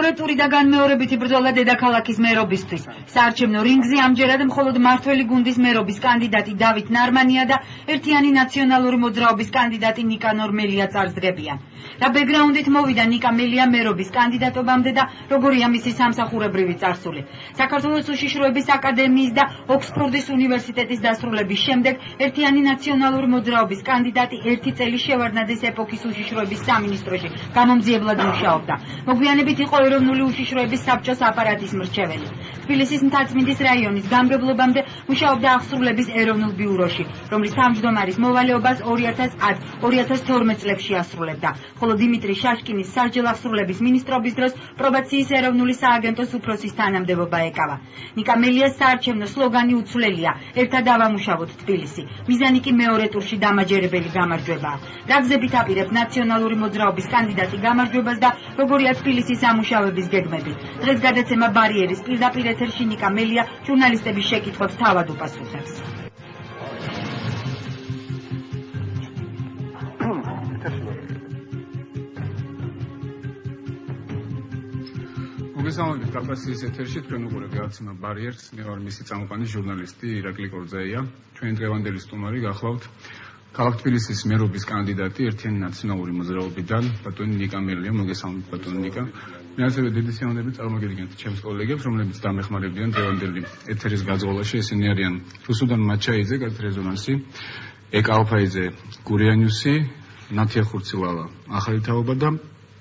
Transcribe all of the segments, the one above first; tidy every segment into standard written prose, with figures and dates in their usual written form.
მეორე ტური და განმეორებითი ბრძოლა დედაქალაქის მერობისთვის. საარჩევნო რინგზე ამჯერად მხოლოდ მართველი გუნდის მერობის კანდიდატი დავით ნარმანია და ერთიანი ნაციონალური მოძრაობის კანდიდატი ნიკანორ მელია წარსდგებიან. რა ბექგრაუნდით მოვიდა ნიკა მელია მერობის კანდიდატობამდე და როგორია მისი სამსახურებრივი წარსული. საქართველოს უშიშროების აკადემიის და ოქსფორდის უნივერსიტეტის დასრულების შემდეგ ერთიანი ნაციონალური მოძრაობის კანდიდატი 1 წელი შევარდნაძის ეპოქის უშიშროების სამინისტროში გამომძიებლად მუშაობდა. მოგვიანებით იყო ეროვნული უშიშროების საბჭოს აპარატის მრჩეველი. თბილისის მთაწმინდის რაიონის გამგებლობამდე მუშაობდა აღსრულების ეროვნულ ბიუროში, რომლის თავმჯდომარის მოვალეობას 2010-2012 წლებში ასრულებდა. ხოლო დიმიტრი შაშკინის სასჯელ აღსრულების მინისტრობის დროს პრობაციის ეროვნული სააგენტოს უფროსის თანამდებობა ეკავა. ნიკა მელიას საარჩევნო სლოგანი უცვლელია: ერთად ავამუშავოთ თბილისი. მიზანი კი მეორე ტურში დამაჯერებელი გამარჯვებაა. რა გზებით აპირებთ ნაციონალური მოძრაობის კანდიდატი გამარჯვებას და როგორია თბილისის ამუშავების გეგმები? დღეს გადაცემა ბარიერის პირდაპირ ეთერში ნიკა მელია ჟურნალისტების შეკითხვებს თავად უპასუხებს. მოგესალმებით კავკასიის ეთერში, თქვენ უყურებთ გადაცემა ბარიერს, მე ვარ მისი წამყვანი ჟურნალისტი ირაკლი კორძეია. ჩვენი დღევანდელი სტუმარი გახლავთ ქალაქ თბილისის მერობის კანდიდატი ერთიანი ნაციონალური მოძრაობიდან ბატონი ნიკა მელია. მოგესალმებით ბატონი ნიკა. მე ასევე დიდი სიამოვნებით წარმოგიდგენთ ჩემს კოლეგებს, რომლებიც დამეხმარებიან დღევანდელი ეთერის გაძღოლაში. ესენი არიან რუსუდან მაჩაიძე, კაც რეზონანსი, ეკა ალფაიძე, გურიანიუსი, ნათია ხურცილავა, ახალი თაობა და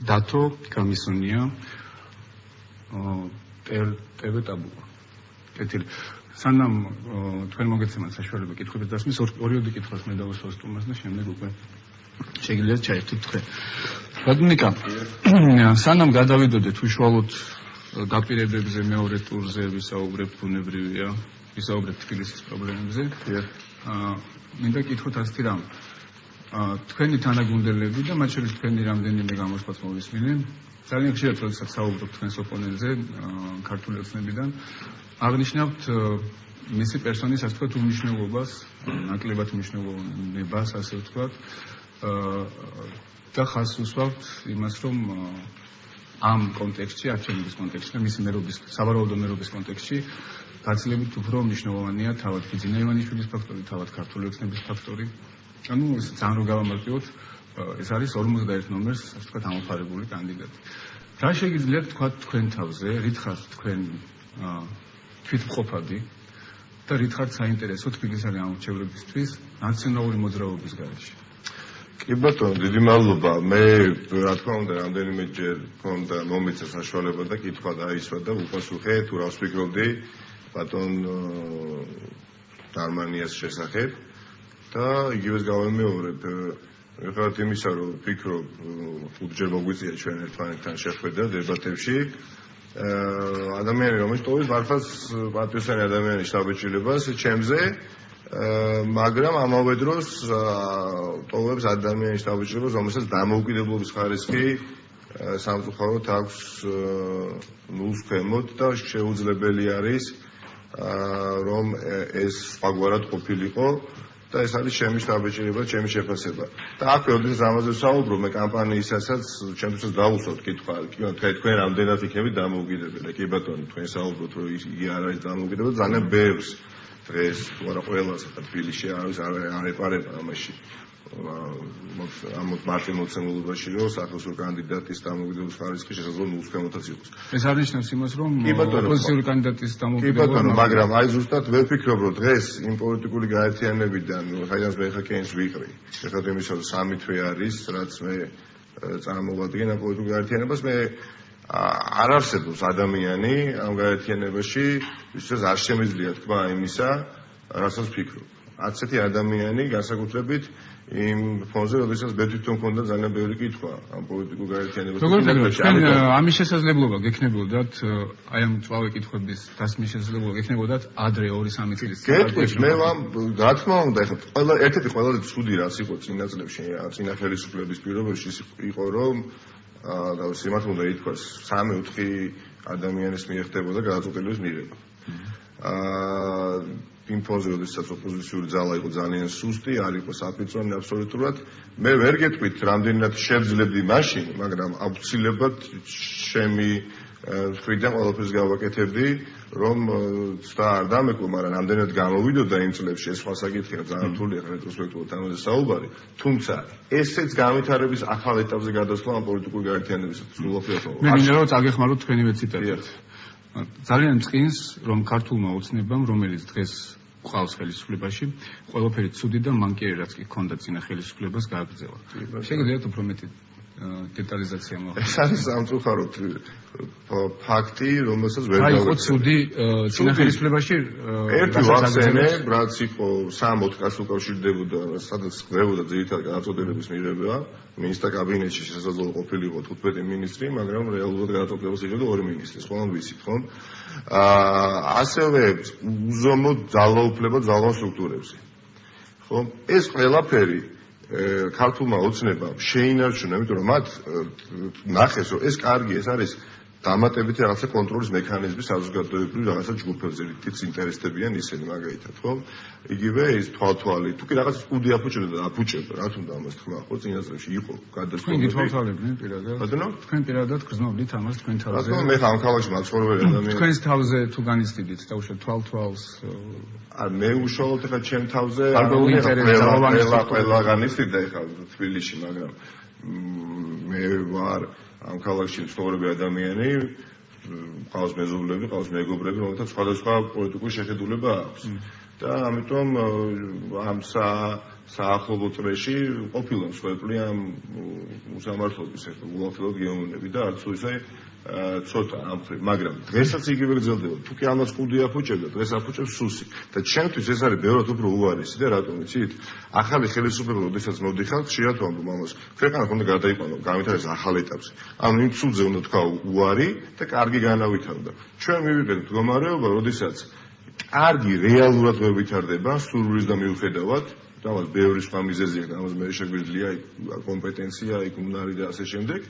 დათო გამისონია, ტევე ტაბუა. კეთილი. სანამ თქვენ მოგეცემათ საშუალება კითხვების დასმის, ორიოდი კითხვას მე დავუსვას სტუმარს და შემდეგ უკვე შეგიძლიათ ჩაერთვით თქვენ. ბატონო ნიკა, სანამ გადავიდოდეთ უშუალოდ დაპირებებზე, მეორე ტურზე ვისაუბრებთ, ბუნებრივია, ვისაუბრებთ თბილისის პრობლემებზე. მინდა კითხოთ ასეთი რამ. თქვენი თანაგუნდელები და მათ შორის თქვენი რამდენიმე გამოსვლაც მოვისმინე. ძალიან ხშირად როდესაც საუბრობთ თქვენს ოპონენტზე, ქართული ოცნებიდან, აღნიშნავთ მისი პერსონის, ასე ვთქვათ, უმნიშვნელობას, ნაკლებად მნიშვნელობას, ასე ვთქვათ, და ხაზს უსვამთ იმას, რომ ამ კონტექსტში, არჩევნების კონტექსტში და მისი მერობის, სავარაუდო მერობის კონტექსტში გაცილებით უფრო მნიშვნელოვანია თავად ფიძინა ივანიშვილის ფაქტორი, თავად ქართული ოცნების ფაქტორი. ანუ ეს ძალიან რო გავამართლოთ, ეს არის 51 ნომერს, ასე ვთქვათ, ამოფარებული კანდიდატი. რა შეგიძლიათ თქვათ თქვენ თავზე, რით ხართ თქვენ თვითმყოფადი და რით ხართ საინტერესო თბილისელი ამორჩევრებისთვის ნაციონალური მოძრაობის გარეშე? კი ბატონო, დიდი მადლობა. მე რა თქმა უნდა რამდენიმეჯერ მქონდა მომეცა საშუალება და კითხვა დაისვა და უპასუხე თუ რას ვფიქრობდი ბატონ ნარმანიას შესახებ და იგივეს გავემეორებ. ეხლა იმისა რომ ვფიქრობ, ხუთჯერ მოგვიწია ჩვენ ერთმანეთთან შეხვედრა დებატებში. ადამიანი რომელიც ტოვებს მართლაც პატრიოტული ადამიანის შთაბეჭდილებას ჩემზე, მაგრამ ამავე დროს ტოვებს ადამიანის შთაბეჭდილებას, რომელსაც დამოუკიდებლობის ხარისხი სამწუხაროდ აქვს ნულს ქვემოთ და შეუძლებელი არის რომ ეს სხვაგვარად ყოფილიყო და ეს არის ჩემი შთაბეჭდილება, ჩემი შეფასება. და აქ როდესაც ამაზე ვსაუბრობ, მე კამპანიისასაც ჩემთვის დავუსვათ კითხვა, თქვენ რამდენად იქნებით დამოუკიდებელი. კი ბატონო, თქვენ საუბრობთ, რომ იგი არ არის დამოუკიდებელი, ძალიან ბევრს დღეს თუ არა ყველას ახლა თბილისში არ ეპარება ამაში. ამ მარტივ მოცემულობაში რომ სახელმწიფო კანდიდატის დამოუკიდებლობის ხარისხი შესაძლოა ნულს ქვემოთაც იყოს. ეს არნიშნავს იმას, რომ ოპოზიციური კანდიდატის დამოუკიდებლობა. კი ბატონო, მაგრამ აი ზუსტად ვერ ვფიქრობ, რომ დღეს იმ პოლიტიკური გაერთიანებიდან, საიდანაც მე ხა კენს ვიყრი. ეხლა იმისა, რომ სამი თვე არის, რაც მე წარმოვადგენ ამ პოლიტიკურ გაერთიანებას, მე არ არსებობს ადამიანი ამ გაერთიანებაში, ვისაც არ შემეძლია თქვა იმისა, რასაც ვფიქრობ. ასეთი ადამიანი განსაკუთრებით იმ ფონზე, როდესაც მე თვითონ მქონდა ძალიან ბევრი კითხვა ამ პოლიტიკურ გაერთიანებაში. ამის შესაძლებლობა გექნებოდათ, აი ამ წვავე კითხვების დასმის შესაძლებლობა გექნებოდათ ადრე 2-3 წლის წინ. გეტყვით, მე რა თქმა უნდა, ეხლა ერთ-ერთი ყველაზე ცუდი რაც იყო წინა წლებში, წინა ხელისუფლების პირობებში იყო, რომ სიმართლე უნდა ითქვას, 3-4 ადამიანის მიერ ხდებოდა გადაწყვეტილების მიღება. იმ ფონზე, როდესაც ოპოზიციური ძალა იყო ძალიან სუსტი, არ იყო საფრთხე აბსოლუტურად. მე ვერ გეტყვით, რამდენად შევძლებდი მაშინ, მაგრამ აუცილებლად ჩემი მხრიდან ყველაფერს გავაკეთებდი, რომ ცდა არ დამეკვო, მაგრამ რამდენად გამოვიდოდა იმ წლებში, ეს სხვა საკითხია, ძალიან რთულია რეტროსპექტულად ამაზე საუბარი, თუმცა ესეც განვითარების ახალ ეტაპზე გადასვლა ამ პოლიტიკური გაერთიანებისა სრულყოფილად. მე მინდა რომ წაგეხმაროთ თქვენივე ციტატით. ძალიან წყინს, რომ ქართულმა ოცნებამ, რომელიც დღეს ყავს ხელისუფლებაში, ყველაფერი ცუდი და მანკიერი რაც კი ჰქონდა წინა ხელისუფლებას გააგრძელა. შეგიძლიათ უფრო მეტი დეტალიზაცია მოახდინოთ. ეს არის სამწუხაროდ ფაქტი, რომელსაც ვერ აი, იყო ცუდი წინა ხელისუფლებაში ერთი ვახსენე, რაც იყო 3-4 კაცს უკავშირდებოდა, სადაც ხდებოდა ძირითადად გადაწყვეტილების მიღება, მინისტრთა კაბინეტში შესაძლოა ყოფილიყო 15 მინისტრი, მაგრამ რეალურად გადაწყვეტილებას იღებდა 2 მინისტრი, ყველამ ვიცით, ხო? ასევე უზომო ძალაუფლება ძალოვან სტრუქტურებზე. ხო? ეს ყველაფერი ქართულმა ოცნებამ შეინარჩუნა, იმიტომ რომ მათ ნახეს, რომ ეს კარგი, ეს არის დამატებითი რაღაცა კონტროლის მექანიზმი საზოგადოებრივ რაღაცა ჯგუფებზე, რითიც ინტერესდებიან ისინი მაგალითად, ხო? იგივე ის თვალთვალი, თუ კი რაღაც კუდი აფუჭებდა და აფუჭებდა, რა თქმა უნდა ამას თქვა, ხო, წინა წლებში იყო გადასწორებული. თქვენ თვალთვალებდნენ პირადად? ბატონო? თქვენ პირადად გრძნობდით ამას თქვენ თავზე? ბატონო, მე ხარ ამ ქალაქში მაცხოვრებელი ადამიანი. თქვენს თავზე თუ განიცდიდით და უშუალოდ თვალთვალს მე უშუალოდ ხა ჩემ თავზე ყველა განიცდიდა ხა თბილისში, მაგრამ მე ვარ ამ ქალაქში მცხოვრები ადამიანი, ყავს მეზობლები, ყავს მეგობრები, რომელთაც სხვადასხვა პოლიტიკური შეხედულება აქვს. და ამიტომ ამ საახლობო წრეში ყოფილა მსხვერპლი ამ უსამართლობის უახლოოდ გეომნები და არც ისე ცოტა ამ ხრი, მაგრამ დღესაც იგივე გრძელდება. თუ კი ამას კუდი აფუჭებდა, დღეს აფუჭებს სუსი. და ჩემთვის ეს არის ბევრად უფრო უარესი და რატომ იცით? ახალი ხელისუფლება, როდესაც მოდიხარ, ხშირად ვამბობ ამას. ქვეყანა უნდა გადაიყვანო, განვითარდეს ახალ ეტაპზე. ანუ იმ ცუდზე უნდა თქვა უარი და კარგი განავითარდა. ჩვენ მივიღეთ მდგომარეობა, როდესაც კარგი რეალურად ვერ ვითარდება, სურვილის და მიუხედავად, ამას ბევრი სხვა მიზეზია, ამას მე შეგვიძლია კომპეტენცია, იქ უნარი და ასე შემდეგ.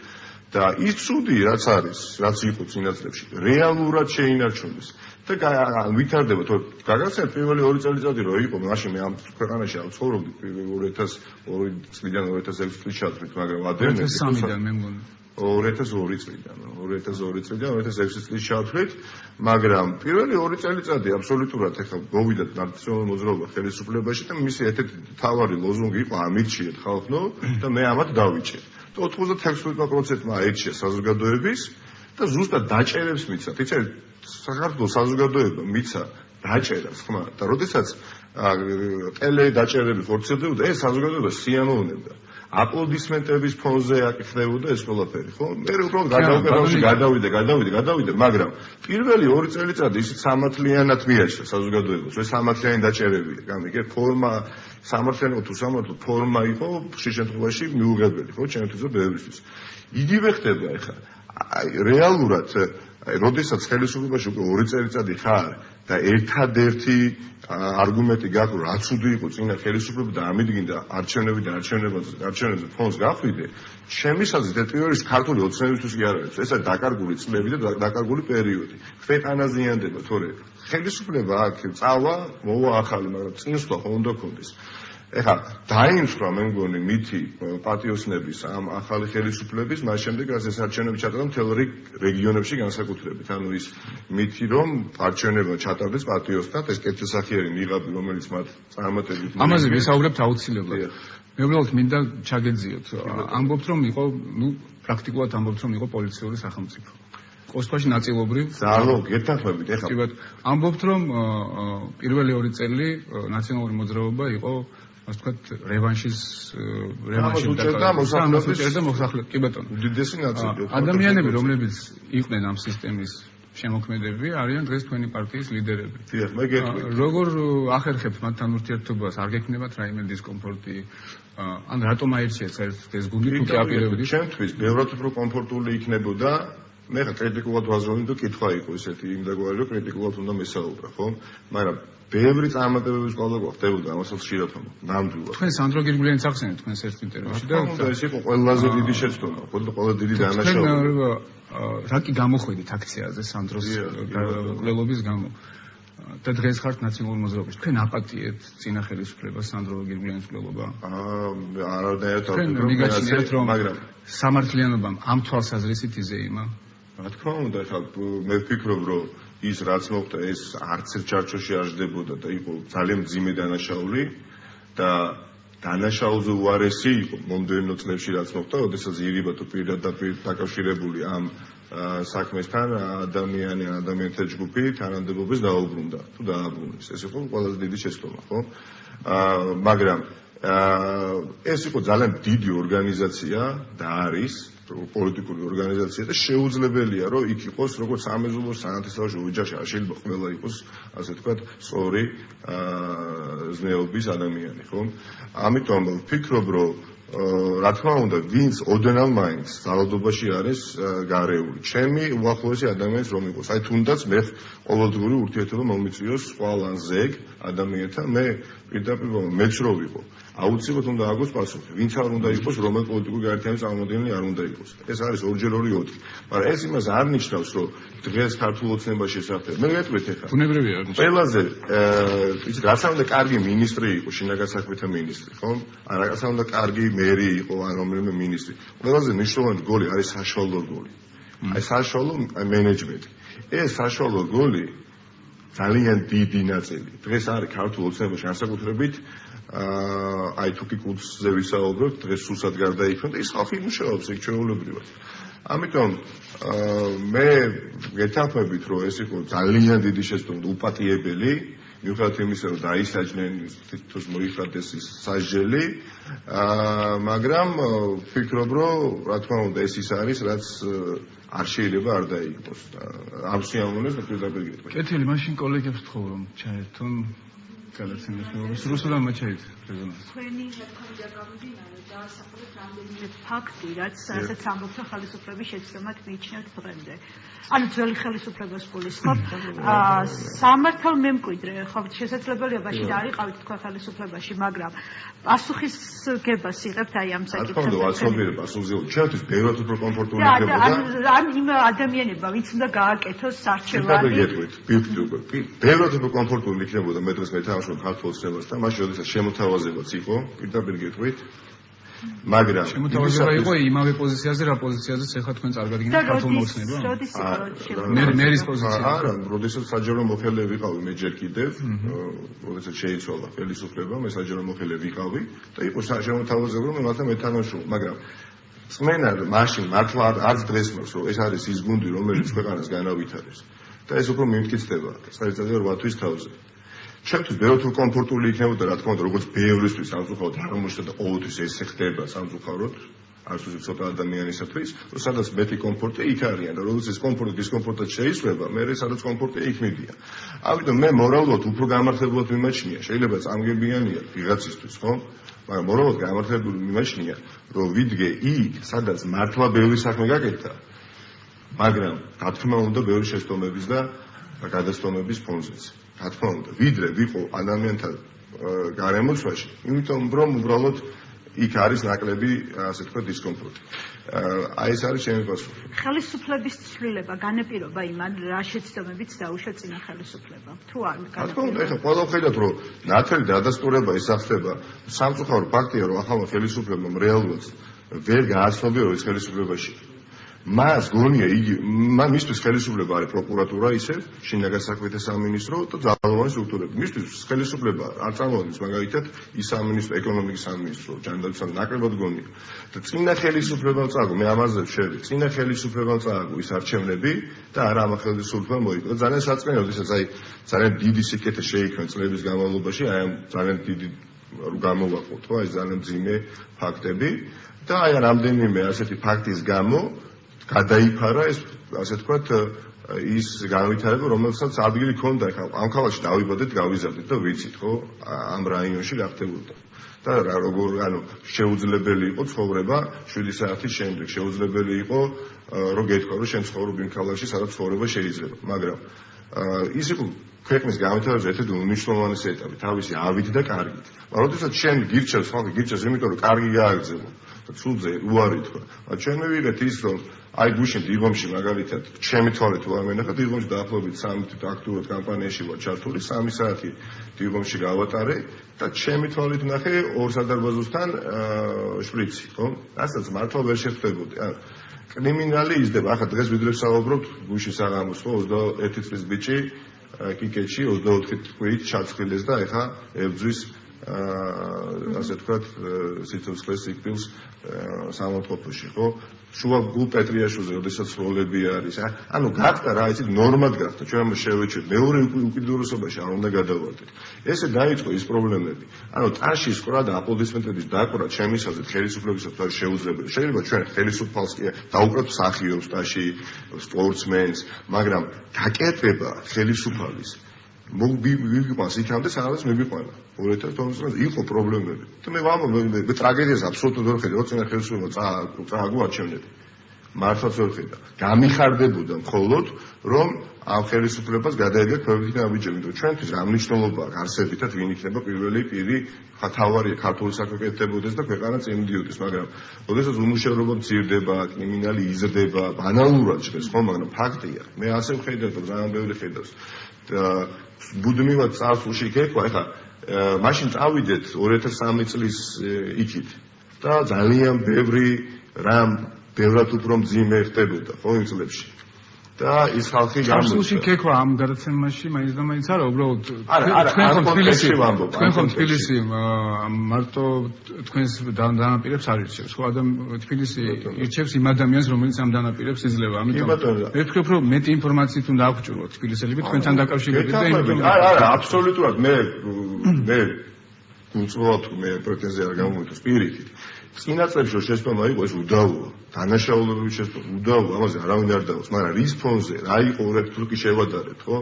და ის ცუდი რაც არის, რაც იყო წინა წლებში, რეალურად შეინარჩუნდეს. და ვითარდება, თორე გაგაცნობთ პირველი 2 წელიწადი რო იყო, მაშინ მე ამ ქვეყანაში არ ცხოვრობდი, 2002 წლიდან 2006 წლის ჩათვლით, მაგრამ ადრე 2003-დან მე მგონი 2002 წლიდან 2006 წლის ჩათვლით, მაგრამ პირველი 2 წელიწადი აბსოლუტურად ეხლა მოვიდა ნაციონალური მოძრაობა ხელისუფლებაში და მისი ერთ-ერთი მთავარი ლოზუნგი იყო ამირჩიეთ ხალხო და მე ამათ დავიჭერ. 96%-მა აირჩია საზოგადოების და ზუსტად დაჭერებს მიცა. იცით, საქართველოს საზოგადოება მიცა დაჭერას, ხმა და როდესაც ტელე დაჭერები ხორციელდებოდა, ეს საზოგადოება სიამოვნებდა. აპლოდისმენტების ფონზე აკითხდებოდა ეს ყველაფერი, ხო? მე უბრალოდ გადავიდე, მაგრამ პირველი 2 წელიწადი ისიც სამართლიანად მიაჩნდა საზოგადოებას. ეს სამართლიანი დაჭერებია, გამიგე, ფორმა სამართლიანი თუ სამართლო ფორმა იყო ხშირ შემთხვევაში მიუღებელი, ხო, ჩემთვის და ბევრისთვის. იგივე ხდება ახლა. რეალურად, როდესაც ხელისუფლებაში უკვე 2 წელიწადი ხარ და ერთადერთი არგუმენტი გაქვს, რომ რაც უდი იყო წინა ხელისუფლება და ამიდგინდა არჩევნებიდან არჩევნებზე ფონს გახვიდე, ჩემი აზრით ეს პირველი ქართული ოცნებისთვის კი არ არის. ეს არის დაკარგული წლები და დაკარგული პერიოდი. ქვეყანა ზიანდება, თორე ხელისუფლება აქ წავა, მოვა ახალი, მაგრამ წინსვლა ხომ უნდა ქონდეს. ეხლა დაიმსხვრა მე მგონი მითი პატიოსნების ამ ახალი ხელისუფლების, მას შემდეგ რაც ეს არჩევნები ჩატარდა მთელ რეგიონებში განსაკუთრებით. ანუ ის მითი რომ არჩევნებმა ჩატარდეს პატიოსნად, ეს კეთილსახიერი ნიღაბი, რომელიც მათ წარმატებით ამაზე ვისაუბრებთ აუცილებლად. მე უბრალოდ მინდა ჩაგეძიოთ. ამბობთ რომ იყო, პრაქტიკულად ამბობთ რომ იყო პოლიციური სახელმწიფო. კოსტაში ნაწილობრივ ძალო გეთანხმებით ეხლა. ამბობთ რომ პირველი 2 წელი ნაციონალური მოძრაობა იყო ასე ვთქვათ, რევანშის და მოსახლეობის. კი ბატონო. უდიდესი ნაწილი. ადამიანები, რომლებიც იყვნენ ამ სისტემის შემოქმედები, არიან დღეს თქვენი პარტიის ლიდერები. დიახ, მე გეტყვი. როგორ ახერხებთ მათთან ურთიერთობას, არ გექნებათ რაიმე დისკომფორტი? ან რატომ აირჩიეთ ეს გუნდი თუ კი აპირებდით? ჩემთვის ბევრად უფრო კომფორტული იქნებოდა. მე ხა კრიტიკულად ვაზრობდი და კითხვა იყო ესეთი იმდაგვარი რომ კრიტიკულად უნდა მესაუბრა, ხო? მაგრამ ბევრი წარმატებების კვალა გვხდებოდა ამასაც ხშირად ვამბობ. ნამდვილად. თქვენ სანდრო გირგულიანიც ახსენეთ თქვენს ერთ ინტერვიუში და ეს იყო ყველაზე დიდი შეცდომა, ყველა დიდი დანაშაული. რა კი გამოხვედით აქციაზე სანდროს გლელობის გამო? და დღეს ხართ ნაციონალური მოძრაობაში. თქვენ აპატიეთ წინა ხელისუფლებას სანდრო გირგულიანის გლელობა? არადაერთად მიგაჩნიათ რომ სამართლიანობამ ამ თვალსაზრისით იზეიმა? რა თქმა უნდა, ხა მე ვფიქრობ, რომ ის რაც მოხდა, ეს არც ერთ ჩარჩოში არ ჯდებოდა და იყო ძალიან მძიმე დანაშაული და დანაშაულზე უარესი იყო მომდევნო წლებში რაც მოხდა, ოდესაც ირიბა თუ პირდაპირ დაკავშირებული ამ საქმესთან ადამიანთა ჯგუფი თანამდებობის დაუბრუნდა თუ დააბრუნეს. ეს იყო ყველაზე დიდი შეცდომა, ხო? მაგრამ ეს იყო ძალიან დიდი ორგანიზაცია და არის პოლიტიკური ორგანიზაცია და შეუძლებელია რომ იქ იყოს როგორც სამეზობლო სანათესავე ოჯახში არ შეიძლება ყველა იყოს ასე ვთქვათ სწორი ზნეობის ადამიანი, ხო? ამიტომ ვფიქრობ რომ რა თქმა უნდა ვინც ოდნავ მაინც ძალადობაში არის გარეული. ჩემი უახლოესი ადამიანის რომ იყოს. აი თუნდაც მე ყოველდღიური ურთიერთობა მომიწვიოს ყველა ან ზეგ ადამიანთან მე პირდაპირ მეც რო ვიყო. აუცილებლად უნდა აგოს პასუხი. ვინც არ უნდა იყოს, რომელ პოლიტიკური გაერთიანების წარმომადგენელი არ უნდა იყოს. ეს არის 2x2 4. მაგრამ ეს იმას არ ნიშნავს, რომ დღეს ქართულ ოცნებაში ესახება. მე ვეტყვით ახლა. ბუნებრივია. ყველაზე იცით, რაც უნდა კარგი მინისტრი იყოს, შინაგან საქმეთა მინისტრი, ხო? ან რაც უნდა კარგი მერი იყო, ან რომელიმე მინისტრი. ყველაზე მნიშვნელოვანი გოლი არის საშუალო გოლი. აი საშუალო მენეჯმენტი. ეს საშუალო გოლი ძალიან დიდი ნაწილი. დღეს არის ქართულ ოცნებაში განსაკუთრებით აი თუ კი კურსზე ვისაუბრებთ, დღეს სუსად გარდაიქმნა და ის ხალხი იმუშავებს ეგ ჩვეულებრივად. ამიტომ მე გეთანხმებით, რომ ეს იყო ძალიან დიდი შეცდომა და უპატიებელი, მიუხედავად იმისა, რომ დაისაჯნენ თვითონ მოიხადეს ის სასჯელი, მაგრამ ვფიქრობ, რომ რა თქმა უნდა ეს ის არის, რაც არ შეიძლება არ დაიგოს. ამ სიამოვნებს და პირდაპირ გეტყვი. კეთილი, მაშინ კოლეგებს ვთხოვ, რომ ჩაერთონ გადაცემის მეუბნებს. რუსულმა ჩაით რეზონანსი. თქვენი მოქმედება გამომდინარე დაასახელეთ რამდენიმე ფაქტი, რაც ასეთ სამართალ ხელისუფლების შეცდომად მიიჩნევთ დღემდე. ანუ ძველი ხელისუფლებას გულისხმობ. სამართალ მემკვიდრე, ხო შესაძლებელია მაშინ არ იყავით თქვენ ხელისუფლებაში, მაგრამ პასუხისგებას იღებთ აი ამ საკითხებზე. რა თქმა უნდა, ვაცნობიერებ პასუხზე. ჩემთვის ბევრად უფრო კომფორტული იქნებოდა. ან იმ ადამიანებმა, ვინც უნდა გააკეთოს სარჩევანი. ბევრად უფრო კომფორტული იქნებოდა მე დღეს მეთამაშობ ქართულ ოცნებასთან, მაშინ როდესაც შემოთავაზებაც იყო, პირდაპირ გეტყვით. მაგრამ შემოთავაზება იყო იმავე პოზიციაზე, რა პოზიციაზეც ახლა თქვენ წარგადგინეთ ქართულ ოცნება? მერის პოზიციაზე. არა, როდესაც საჯარო მოხელე ვიყავი მე ჯერ კიდევ, როდესაც შეიცვალა ხელისუფლება, მე საჯარო მოხელე ვიყავი და იყო შემოთავაზება, რომ მე მათთან მეთამაშობ, მაგრამ წმენა მაშინ მართლა არც დღეს მაქვს, რომ ეს არის ის გუნდი, რომელიც ქვეყანას განავითარებს. და ეს უფრო მიმტკიცდება, საერთოდ 8 თვის თავზე. ჩემთვის ბევრად უფრო კომფორტული იქნებოდა, რა თქმა უნდა, როგორც ბევრისთვის სამწუხაროდ არ მოშთა და ყოველთვის ეს ხდება სამწუხაროდ, არც უცებ ცოტა ადამიანისათვის, რომ სადაც მეტი კომფორტია იქ არიან და როდესაც ეს კომფორტი დისკომფორტად შეიცვლება, მე სადაც კომფორტია იქ მიდიან. ამიტომ მე მორალურად უფრო გამართლებლად მიმაჩნია, შეიძლება წამგებიანია ვიღაცისთვის, ხო? მაგრამ მორალურად გამართლებული მიმაჩნია, რომ ვიდგე იქ, სადაც მართლა ბევრი საქმე გაკეთდა, მაგრამ რა თქმა უნდა, ბევრი შეცდომების და გადაცდომების ფონზეც. რა თქმა უნდა, ვიდრე ვიყო ადამიანთა გარემოცვაში, იმიტომ რომ უბრალოდ იქ არის ნაკლები, ასე თქვა, დისკომფორტი. აი ეს არის ჩემი პასუხი. ხელისუფლების ცვლილება განაპირობა იმან, რა შეცდომებით დაუშვა წინა ხელისუფლება. თუ არ განაპირობა. ეხლა ყველა ხედავთ, რომ ნათელი დადასტურება ისახება. სამწუხარო ფაქტია, რომ ახალმა ხელისუფლებამ რეალურად ვერ გააცნობიერებს ხელისუფლებაში. მას გონია იგი მისთვის ხელისუფლება არის პროკურატურა ისე შინაგან საქმეთა სამინისტრო და ძალოვანი სტრუქტურები. მისთვის ხელისუფლება არ წარმოადგენს მაგალითად ის სამინისტრო ეკონომიკის სამინისტრო ჯანდაცვას ნაკლებად გონია. და წინა ხელისუფლებამ წააგო, მე ამაზე ვშევი, წინა ხელისუფლებამ წააგო ის არჩევნები და არა ამ ხელისუფლებამ მოიგო. და ძალიან საწყენია, როდესაც აი ძალიან დიდი სიკეთე შეიქმნა წლების განმავლობაში, აი ამ ძალიან დიდი გამოვაყოთ, ხო, აი ძალიან მძიმე ფაქტები და აი რამდენიმე ასეთი ფაქტის გამო გადაიფარა ეს ასე ვთქვათ ის განვითარება, რომელსაც ადგილი ჰქონდა. ახლა ამ ქალაქში დავიბადეთ, გავიზარდეთ და ვიცით, ხო, ამ რაიონში რა ხდებოდა. და როგორ ანუ შეუძლებელი იყო ცხოვრება 7 საათის შემდეგ, შეუძლებელი იყო რომ გეთქვა, რომ შენ ცხოვრობ იმ ქალაქში, სადაც ცხოვრება შეიძლება. მაგრამ ის იყო ქვეყნის განვითარების ერთ-ერთი უმნიშვნელოვანესი ეტაპი, თავისი ავით და კარგით. მაგრამ როდესაც შენ გირჩევს, ხალხი გირჩევს, იმიტომ რომ კარგი გააგრძელო და ცუდზე უარი თქვა. მაგრამ ჩვენ მივიღეთ ის, რომ აი გუშინ დიღომში მაგალითად ჩემი თვალით ვარ მენახა დიღომში დაახლოებით 3 თვით აქტიურად კამპანიაში ვარ ჩართული 3 საათი დიღომში გავატარე და ჩემი თვალით ნახე 2 სადარბაზოსთან შპრიცი, ხო? რასაც მართლა ვერ შეხვდებოდი. კრიმინალი იზრდება. ახლა დღეს ვიდრე ვსაუბრობთ გუშინ საღამოს, ხო, 21 წლის ბიჭი კიკეთში 24 თვით ჩაცხილეს და ეხა ებძვის ასე ვთქვათ სიცოცხლეს სიკვდილს სამართლობაში, ხო? შუა გულ პეტრიაშვილზე, როდესაც როლები არის, ანუ გახდა რა, იცით, ნორმად გახდა, ჩვენ ამას შევეჩერდ. მეორე უკიდურესობაში არ უნდა გადავარდეთ. ესე დაიწყო ის პრობლემები. ანუ ტანში სკრა და აპლოდისმენტების დაკვრა ჩემის აზრით ხელისუფლებისათვის შეუძლებელი. შეიძლება ჩვენ ხელისუფალს კი დაუკრათ მსახიობს ტანში, სპორტსმენს, მაგრამ გაკეთება ხელისუფალის მოგიყვანს იქამდე სანამ მოგიყვანა 2012 წელს იყო პრობლემები და მე ვამბობ ტრაგედიას აბსოლუტურად ვერ ხედავ წინა ხელისუფლება წააგო არჩევნები მართლაც ვერ ხედავ გამიხარდებოდა მხოლოდ რომ ამ ხელისუფლებას გადაედგა ქვეყნის ნაბიჯები და ჩვენთვის რა მნიშვნელობა აქვს არსებითად ვინ იქნება პირველი პირი თავარია ქართული საქმე კეთდებოდეს და ქვეყანა წინ მიდიოდეს მაგრამ როდესაც უმუშევრობა მცირდება კრიმინალი იზრდება ბანალურად ჭრეს ხო მაგრამ ფაქტია მე ასე ვხედავ და ძალიან ბევრი ხედავს ბუდმივად წარსულში გეკვა, ეხლა მაშინ წავიდეთ 2003 წლის იქით და ძალიან ბევრი რამ ბევრად უფრო მძიმე ხდებოდა ხო იმ წლებში. და ის ხალხი წარსულში გეკვა ამ გადაცემაში მაინც და მაინც არა, უბრალოდ თქვენ ხომ თბილისი მარტო თქვენს დანაპირებს არ ირჩევს, ხო თბილისი ირჩევს იმ ადამიანს, რომელიც ამ დანაპირებს იძლევა. ამიტომ მე ვფიქრობ, რომ მეტი ინფორმაციით უნდა აღჭურვოთ თბილისელები თქვენთან დაკავშირებით და იმიტომ არა, აბსოლუტურად მე გულწრფელად მე პრეტენზია არ გამომიწევს პირიქით. წინა წლებში შესწავლა იყო ეს უდავოა, დანაშაულებრივი შესწავლა, უდავოა, ამაზე არავინ არ დავს, მაგრამ რის ფონზე, რა იყო რეთურკი შევადარეთ, ხო?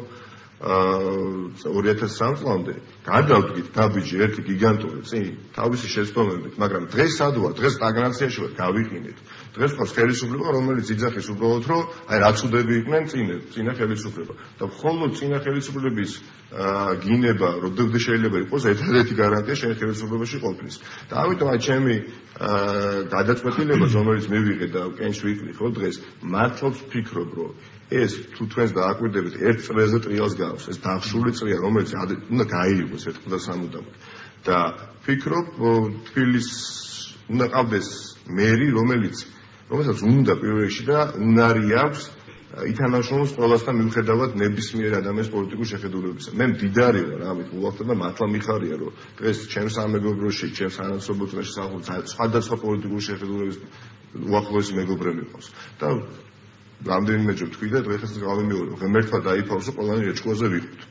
2003 წლამდე გადავდგით ნაბიჯი ერთი გიგანტური წინ თავისი შეცდომებით, მაგრამ დღეს სადღაც დღეს სტაგნაციაში ვარ, გავიყინეთ. დღეს ყავს ხელისუფლება, რომელიც იძახის უბრალოდ, რომ აი რაც უდები იყვნენ წინა ხელისუფლება. და მხოლოდ წინა ხელისუფლების გინება, რომ დღე შეიძლება იყოს ერთადერთი გარანტია შენ ხელისუფლებაში ყოფნის. და ამიტომ აი ჩემი გადაწყვეტილება, რომელიც მე ვიღე და კენს ვიკლი ხო დღეს, მართლაც ვფიქრობ, რომ ეს თუ თქვენს დააკვირდებით ერთ წრეზე ტრიალს გავს, ეს დახშული წრეა, რომელიც უნდა გაიგოს ერთხელ და სამუდამოდ. და ვფიქრობ, თბილისს უნდა ყავდეს მერი, რომელსაც უნდა პირველ რიგში და უნარი აქვს ითანამშრომლოს ყველასთან მიუხედავად ნებისმიერ ადამიანის პოლიტიკურ შეხედულებისა. მე მდიდარი ვარ ამით უახლო და მართლა მიხარია, რომ დღეს ჩემს სამეგობროში, ჩემს თანამშრომლობაში სხვადასხვა პოლიტიკური შეხედულების უახლოესი მეგობრები მყავს. და რამდენიმეჯერ თქვი და დღეს გავიმეორე, ღმერთმა დაიფაროს, რომ ყველანი ეჭქვაზე ვიყოთ.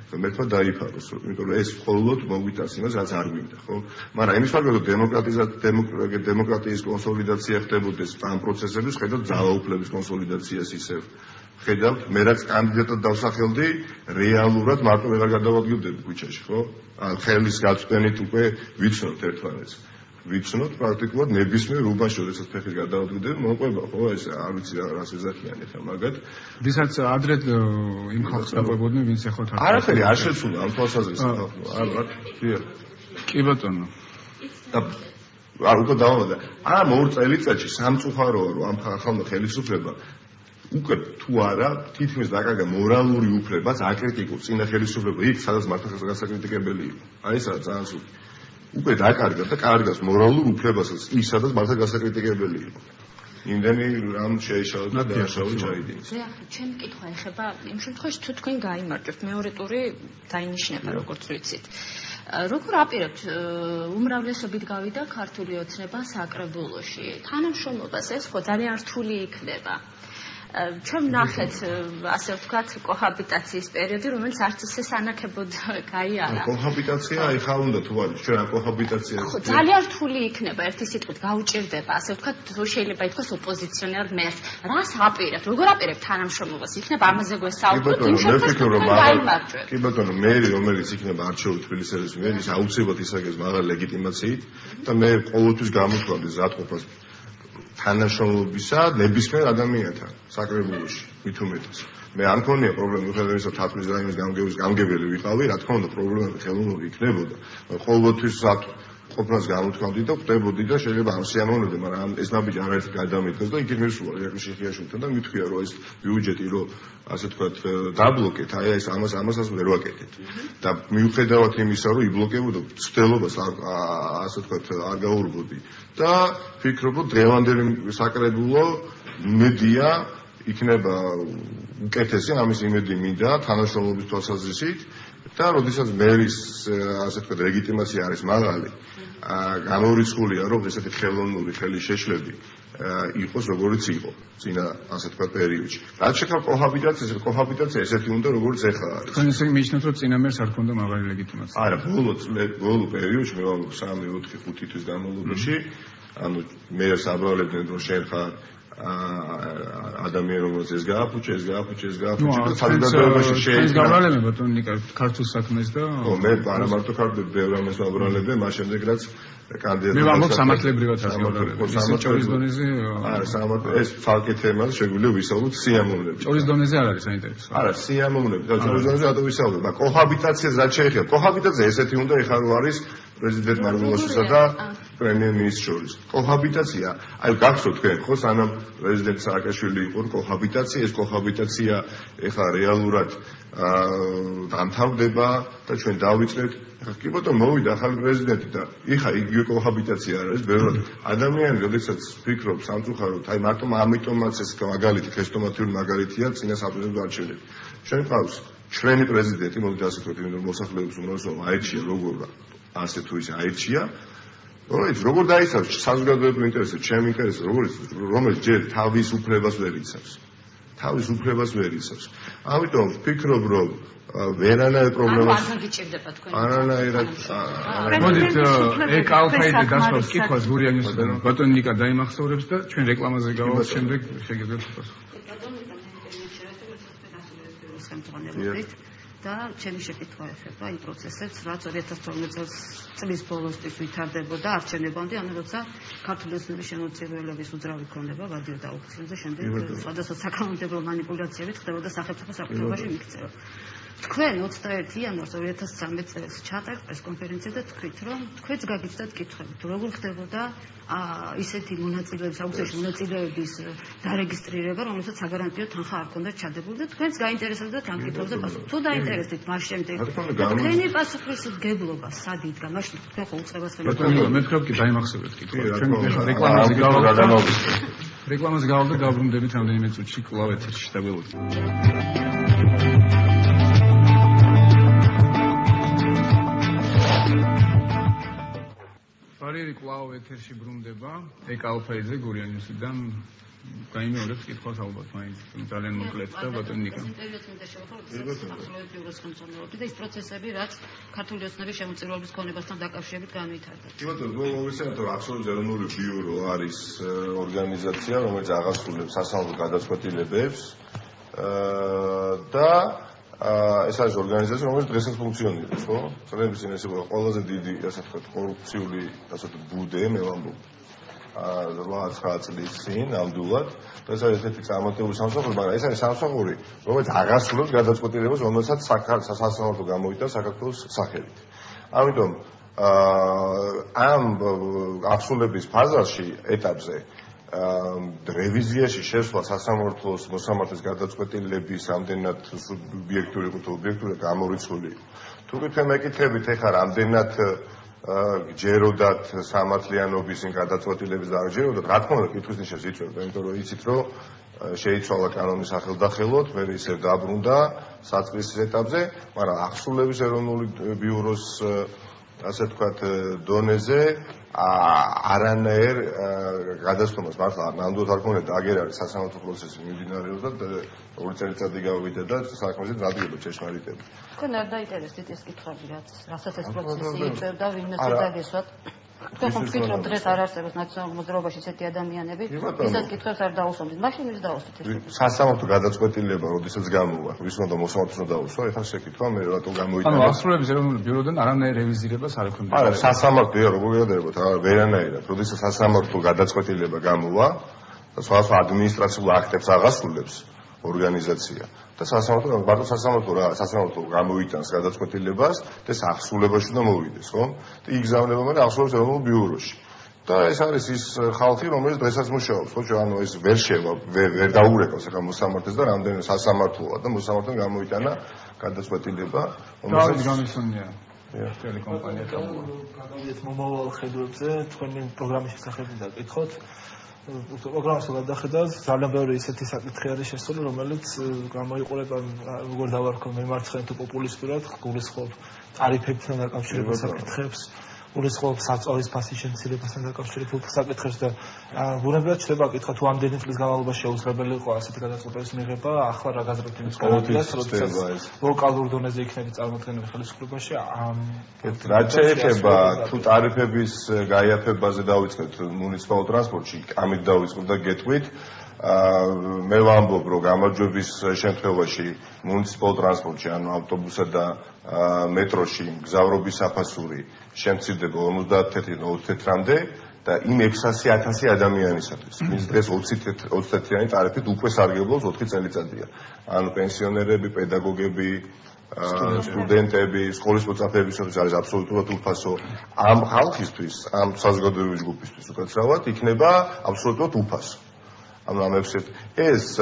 ღმერთმა დაიფაროს, იმიტომ რომ ეს მხოლოდ მოგვიტანს იმას, რაც არ გვინდა, ხო? მაგრამ იმის მაგალითად დემოკრატიის კონსოლიდაცია ხდებოდეს ამ პროცესების, ხედავთ ძალაუფლების კონსოლიდაციას ისევ. ხედავთ, მე რაც კანდიდატად დავსახელდი, რეალურად მარტო ვეღარ გადავადგილდები ქუჩაში, ხო? ან ხელის გაწვენით უკვე ვიცნობთ ერთმანეთს. ვიცნობთ პრაქტიკულად ნებისმიერ უბანში, როდესაც ფეხით გადავადგილდები, მოყვება, ხო, ეს არ ვიცი რას ეძახიან ახლა მაგათ. ვისაც ადრეთ იმ ხალხს დაყვებოდნენ, ვინც ეხლა თავს. არაფერი არ შეცვლა ამ თვალსაზრისით ხალხო. არა, კი ბატონო. და არ უკვე დავამატე. ამ ორ წელიწადში სამწუხაროა, რომ ამ ხალხმა ხელისუფლება უკვე თუ არა თითქმის დაკარგა მორალური უფლებაც აკრიტიკოს წინა ხელისუფლება იქ სადაც მართლა გასაკრიტიკებელი იყო. აი ეს რა ძალიან სულ უკვე დაკარგა და კარგავს მორალურ უფლებასაც ის სადაც მართლა გასაკრიტიკებელი იყო. იმდენი რამ შეეშალა და დააშალა ჩაიდინეს. მე ახლა ჩემი კითხვა ეხება იმ შემთხვევაში თუ თქვენ გაიმარჯვებთ მეორე ტური დაინიშნება როგორც ვიცით. როგორ აპირებთ უმრავლესობით გავიდა ქართული ოცნება საკრებულოში. თანამშრომლობას ეს ხო ძალიან რთული იქნება. ჩვენ ნახეთ ასე ვთქვათ კოჰაბიტაციის პერიოდი, რომელიც არც ისე სანაკებოდ გაიარა. კოჰაბიტაცია ეხლა უნდა თუ არის ჩვენ კოჰაბიტაცია ძალიან რთული იქნება ერთი სიტყვით გაუჭირდება ასე ვთქვათ თუ შეიძლება ითქვას ოპოზიციონერ მერს. რას აპირებთ? როგორ აპირებთ თანამშრომლობას? იქნება ამაზე გვესაუბროთ იმ შემთხვევაში. კი ბატონო, მერი რომელიც იქნება არჩეული თბილისელის მერი, ის აუცილებლად ისაგებს მაღალ ლეგიტიმაციით და მე ყოველთვის გამოთქვამდი ზატყოფას თანამშრომლობისა ნებისმიერ ადამიანთან საკრებულოში მით უმეტეს. მე არ მქონია პრობლემა მიუხედავად იმისა, თათმის რაიონის გამგებელი ვიყავი, რა თქმა უნდა პრობლემები ხელოვნური იქნებოდა. ყოველთვის ყოფნას გამოთქვამდი და ხვდებოდი და შეიძლება ამ სიამოვნებდი, მაგრამ ეს ნაბიჯი არაერთი გადამიდგეს და იქით მისულა იაკში ხიაშვილთან და მithქვია რომ ეს ბიუჯეტი რომ ასე თქვათ დაბლოკეთ, აი ეს ამასაც ვერ ვაკეთეთ. და მიუხედავად იმისა რომ იბლოკებოდა ცდელობას ასე თქვათ არ გაურბოდი და ვფიქრობ რომ დღევანდელი საკრებულო იმედია იქნება უკეთესი, ამის იმედი მინდა თანამშრომლობის თვალსაზრისით და როდესაც მერის ასე თქვათ ლეგიტიმაცია არის მაღალი, გამორიცხულია რომ ესეთი ხელოვნური ხელი შეშლები იყოს როგორიც იყო წინა ასე თქვათ პერიოდში. რაც შეეხება კოჰაბიტაციას, კოჰაბიტაცია ესეთი უნდა როგორც ეხლა არის. თქვენ ისე მიიჩნევთ რომ წინა მერს არ ქონდა მაღალი ლეგიტიმაცია. არა, ბოლო პერიოდში მე ვამბობ 3-4-5 თვის განმავლობაში, ანუ მერს აბრალებდნენ რომ შენ ხარ ადამიანი რომელიც ეს გააფუჭე და საზოგადოებაში შეიძლება გავრალებენ ბატონო ნიკა ქართულ საქმეს და მე არა მარტო ქართულ ბევრ ამას ვაბრალებენ მას შემდეგ რაც კანდიდატი მე ვამბობ სამართლებრივად არ გავვრალებენ ისე ჭორის დონეზე არა ეს ფალკე თემას შეგვიძლია ვისაუბროთ სიამოვნებით ჭორის დონეზე არ არის საინტერესო არა სიამოვნებით და ჭორის დონეზე რატო ვისაუბრებ და კოჰაბიტაციას რაც შეეხება კოჰაბიტაცია ესეთი უნდა ეხლა რო არის პრეზიდენტ მარგულაშვილსა და პრემიერ-მინისტრს შორის. კოჰაბიტაცია, აი გახსოვთ თქვენ ხო სანამ პრეზიდენტ სააკაშვილი იყო კოჰაბიტაცია, ეს კოჰაბიტაცია ეხლა რეალურად დამთავრდება და ჩვენ დავიწყეთ. კი ბატონო მოვიდა ახალი პრეზიდენტი და იხა იგივე კოჰაბიტაცია არის ბევრად. ადამიანი როდესაც ფიქრობს სამწუხაროდ, აი მარტო ამიტომაც ეს მაგალითი ქრესტომატიური მაგალითია წინა საპრეზიდენტო არჩევნები. ჩვენ ყავს ჩვენი პრეზიდენტი, მოდით ასე ვთქვათ, იმიტომ რომ მოსახლეობის უმრავლესობა აირჩია როგორ ასე თუ ისე აირჩია. როგორ დაიცავს საზოგადოებრივ ინტერესებს, ჩემ ინტერესებს, რომელიც ჯერ თავის უფლებას ვერ იცავს. ამიტომ ვფიქრობ, რომ ვერანაირ პრობლემას არანაირად მოდით ეკალფაიდე გასვავს კითხვას გურიანისგან ბატონი ნიკა დაიმახსოვრებს და ჩვენ რეკლამაზე გავალთ შემდეგ შეგიძლიათ უპასუხოთ. და ჩემი შეკითხვა ეხება იმ პროცესებს, რაც 2012 წლის ბოლოსთვის ვითარდებოდა არჩევნებამდე, ანუ როცა ქართული ოცნების შემოწირულების უძრავი ქონება გადიოდა აუქციონზე, შემდეგ სხვადასხვა საკანონმდებლო მანიპულაციებით ხდებოდა სახელმწიფო საკუთრებაში მიქცევა. თქვენ 21 იანვარს 2013 წელს ჩატარეთ პრესკონფერენცია და თქვით, რომ თქვენც გაგიჩნდათ კითხვები, თუ როგორ ხდებოდა ისეთი მონაწილეების, აუქციაში მონაწილეების დარეგისტრირება, რომელსაც საგარანტიო თანხა არ ჰქონდათ ჩადებული და თქვენც გაინტერესებდათ ამ კითხვებზე პასუხი. თუ დაინტერესდით მას შემდეგ, თქვენი პასუხისმგებლობა სად იდგა? მაშინ თქვენ ხო უწყებას ხელმძღვანელობთ. მე ვფიქრობ, კი დაიმახსოვრეთ კითხვა. ჩვენ რეკლამაზე გავალ და დაბრუნდებით რამდენიმე წუთში კვლავ ეთერში შეგველოთ. ბარიერი კვლავ ეთერში ბრუნდება ეკალფაიძე გურიანიუსიდან გაიმეორებს კითხვას ალბათ მაინც ძალიან მოკლედ და ბატონი ნიკა და ის პროცესები რაც ქართული ოცნების შემოწირულობის ქონებასთან დაკავშირებით განვითარდა. კი ბატონო, მოგესალმებით, რომ აბსოლუტურად ეროვნული ბიურო არის ორგანიზაცია, რომელიც აღასრულებს სასამართლო გადაწყვეტილებებს და ეს არის ორგანიზაცია, რომელიც დღესაც ფუნქციონირებს, ხო? წლების წინ ეს იყო ყველაზე დიდი, ასე ვთქვათ, კორუფციული, ასე ვთქვათ, ბუდე, მე ვამბობ. 8-9 წლის წინ ნამდვილად და ეს არის ესეთი წარმატებული სამსახური, მაგრამ ეს არის სამსახური, რომელიც აღასრულებს გადაწყვეტილებას, რომელსაც სასამართლო გამოვიდა საქართველოს სახელით. ამიტომ ამ აღსრულების ფაზაში, ეტაპზე რევიზიაში შესვლა სასამართლოს მოსამართლის გადაწყვეტილების ამდენად სუბიექტური თუ ობიექტური გამორიცხული. თუ თქვენ მეკითხებით, ეხლა რამდენად გჯეროდათ სამართლიანობის იმ გადაწყვეტილების და გჯეროდათ, რა თქმა უნდა, კითხვის ნიშანს იწვევდა, იმიტომ რომ იცით, რომ შეიცვალა კანონის სახელდახელოდ, მე ისე დაბრუნდა საწყის ეტაპზე, მაგრამ აღსრულების ეროვნული ბიუროს ასე ვთქვათ დონეზე არანაირ გადასტომას მართლა ნამდვილად არ ქონდა და აგერ არის სასამართლო პროცესი მიმდინარეობდა და ორი წელიწადი გავიდა და საქმეზე დადგება ჭეშმარიტები. თქვენ არ დაინტერესდით ეს კითხვები, რასაც ეს პროცესი იწევდა, ვინმეც დაგესვათ. თქვენ ხომ ვფიქრობთ, დღეს არ არსებობს ნაციონალურ მოძრაობაში ესეთი ადამიანები, ვისაც კითხვებს არ დაუსვამთ. მაშინ ვის დაუსვით ეს? სასამართლო გადაწყვეტილება, როდესაც გამოვა, ვის უნდა მოსამართლოს დაუსვა, ეხლა შეკითხვა მე რატო გამოვიდა? ანუ აღსრულების ეროვნული ბიუროდან არანაირ რევიზირებას არ ექნება. არა, სასამართლო როგორ გადადებოთ, ვერანაირად. როდესაც სასამართლო გადაწყვეტილება გამოვა და სხვადასხვა ადმინისტრაციულ აქტებს აღასრულებს, ორგანიზაცია და სასამართლო გამოიტანს გადაწყვეტილებას და ეს აღსრულებაში უნდა მოვიდეს, ხო? და იგზავნება მაგრამ აღსრულებს ეროვნულ ბიუროში. და ეს არის ის ხალხი, რომელიც დღესაც მუშაობს, ხო? ანუ ეს ვერ დაურეკავს ახლა მოსამართლეს და რამდენი სასამართლოა და მოსამართლემ გამოიტანა გადაწყვეტილება, რომელსაც გამისონია ტელეკომპანია. გადავიდეთ მომავალ ხედვებზე, თქვენი პროგრამის შესახებ დაგკითხოთ. პროგრამას გადახედავთ, ძალიან ბევრი ისეთი საკითხი არის შესული, რომელიც გამოიყურება როგორ დავარქვა მემარცხენე თუ პოპულისტურად, გულისხმობ ტარიფებთან დაკავშირებულ საკითხებს, გულისხმობ საწვავის ფასის შემცირებასთან დაკავშირებულ საკითხებს და ბუნებრივად შეიძლება კითხვა თუ ამდენი წლის განმავლობაში შეუძლებელი იყო ასეთი გადაწყვეტილების მიღება, ახლა რა გაზრდით იმის განმავლობაში, როდესაც ლოკალურ დონეზე იქნება წარმოქმნილი ხელისუფლებაში რაც შეეხება თუ ტარიფების გაიაფებაზე დავიწყეთ მუნიციპალურ ტრანსპორტში, ამით დავიწყოთ და გეტყვით მე ვამბობ, რომ გამარჯვების შემთხვევაში მუნიციპალურ ტრანსპორტში, ანუ ავტობუსსა და მეტროში მგზავრობის საფასური შემცირდება 50-24-მდე და იმ 600,000 ადამიანისათვის. მის დღეს 20 ტარიფით უკვე სარგებლობს 4 წელიწადია. ანუ პენსიონერები, პედაგოგები, სტუდენტები, სკოლის მოწაფეებისთვის არის აბსოლუტურად უფასო. ამ ხალხისთვის, ამ საზოგადოებრივი ჯგუფისთვის უკაცრავად იქნება აბსოლუტურად უფასო. ანუ ეს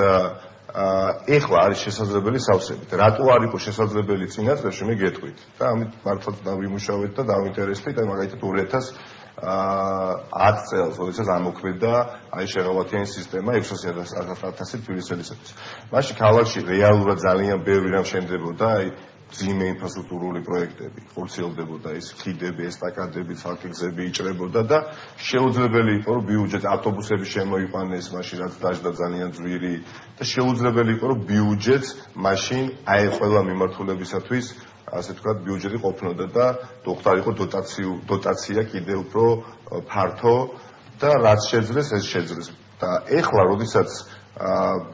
ეხლა არის შესაძლებელი სავსებით. რატო არ იყო შესაძლებელი წინა წლებში მე გეტყვით და ამით მართლაც დავიმუშავეთ და დავინტერესდით და მაგალითად 2010 წელს, როდესაც ამოქმედა აი შეღავათიანი სისტემა 600,000 თბილისელისათვის. მაშინ ქალაქში რეალურად ძალიან ბევრი რამ შენდებოდა, აი ძიმე ინფრასტრუქტურული პროექტები, ხორციელდებოდა ის ხიდები, ესტაკადები, ცალკე გზები იჭრებოდა და შეუძლებელი იყო რომ ბიუჯეტ ავტობუსები შემოიყვანეს მაშინ რაც დაждდა ძალიან ძვირი და შეუძლებელი იყო რომ ბიუჯეტს მაშინ აი ყველა მიმართულებისათვის ასე ვთქვათ ბიუჯეტი ყოფნოდა და დოქტორი იყო დოტაცია კიდევ უფრო ფართო და რაც შეძლეს ეს შეძლეს და ეხლა როდესაც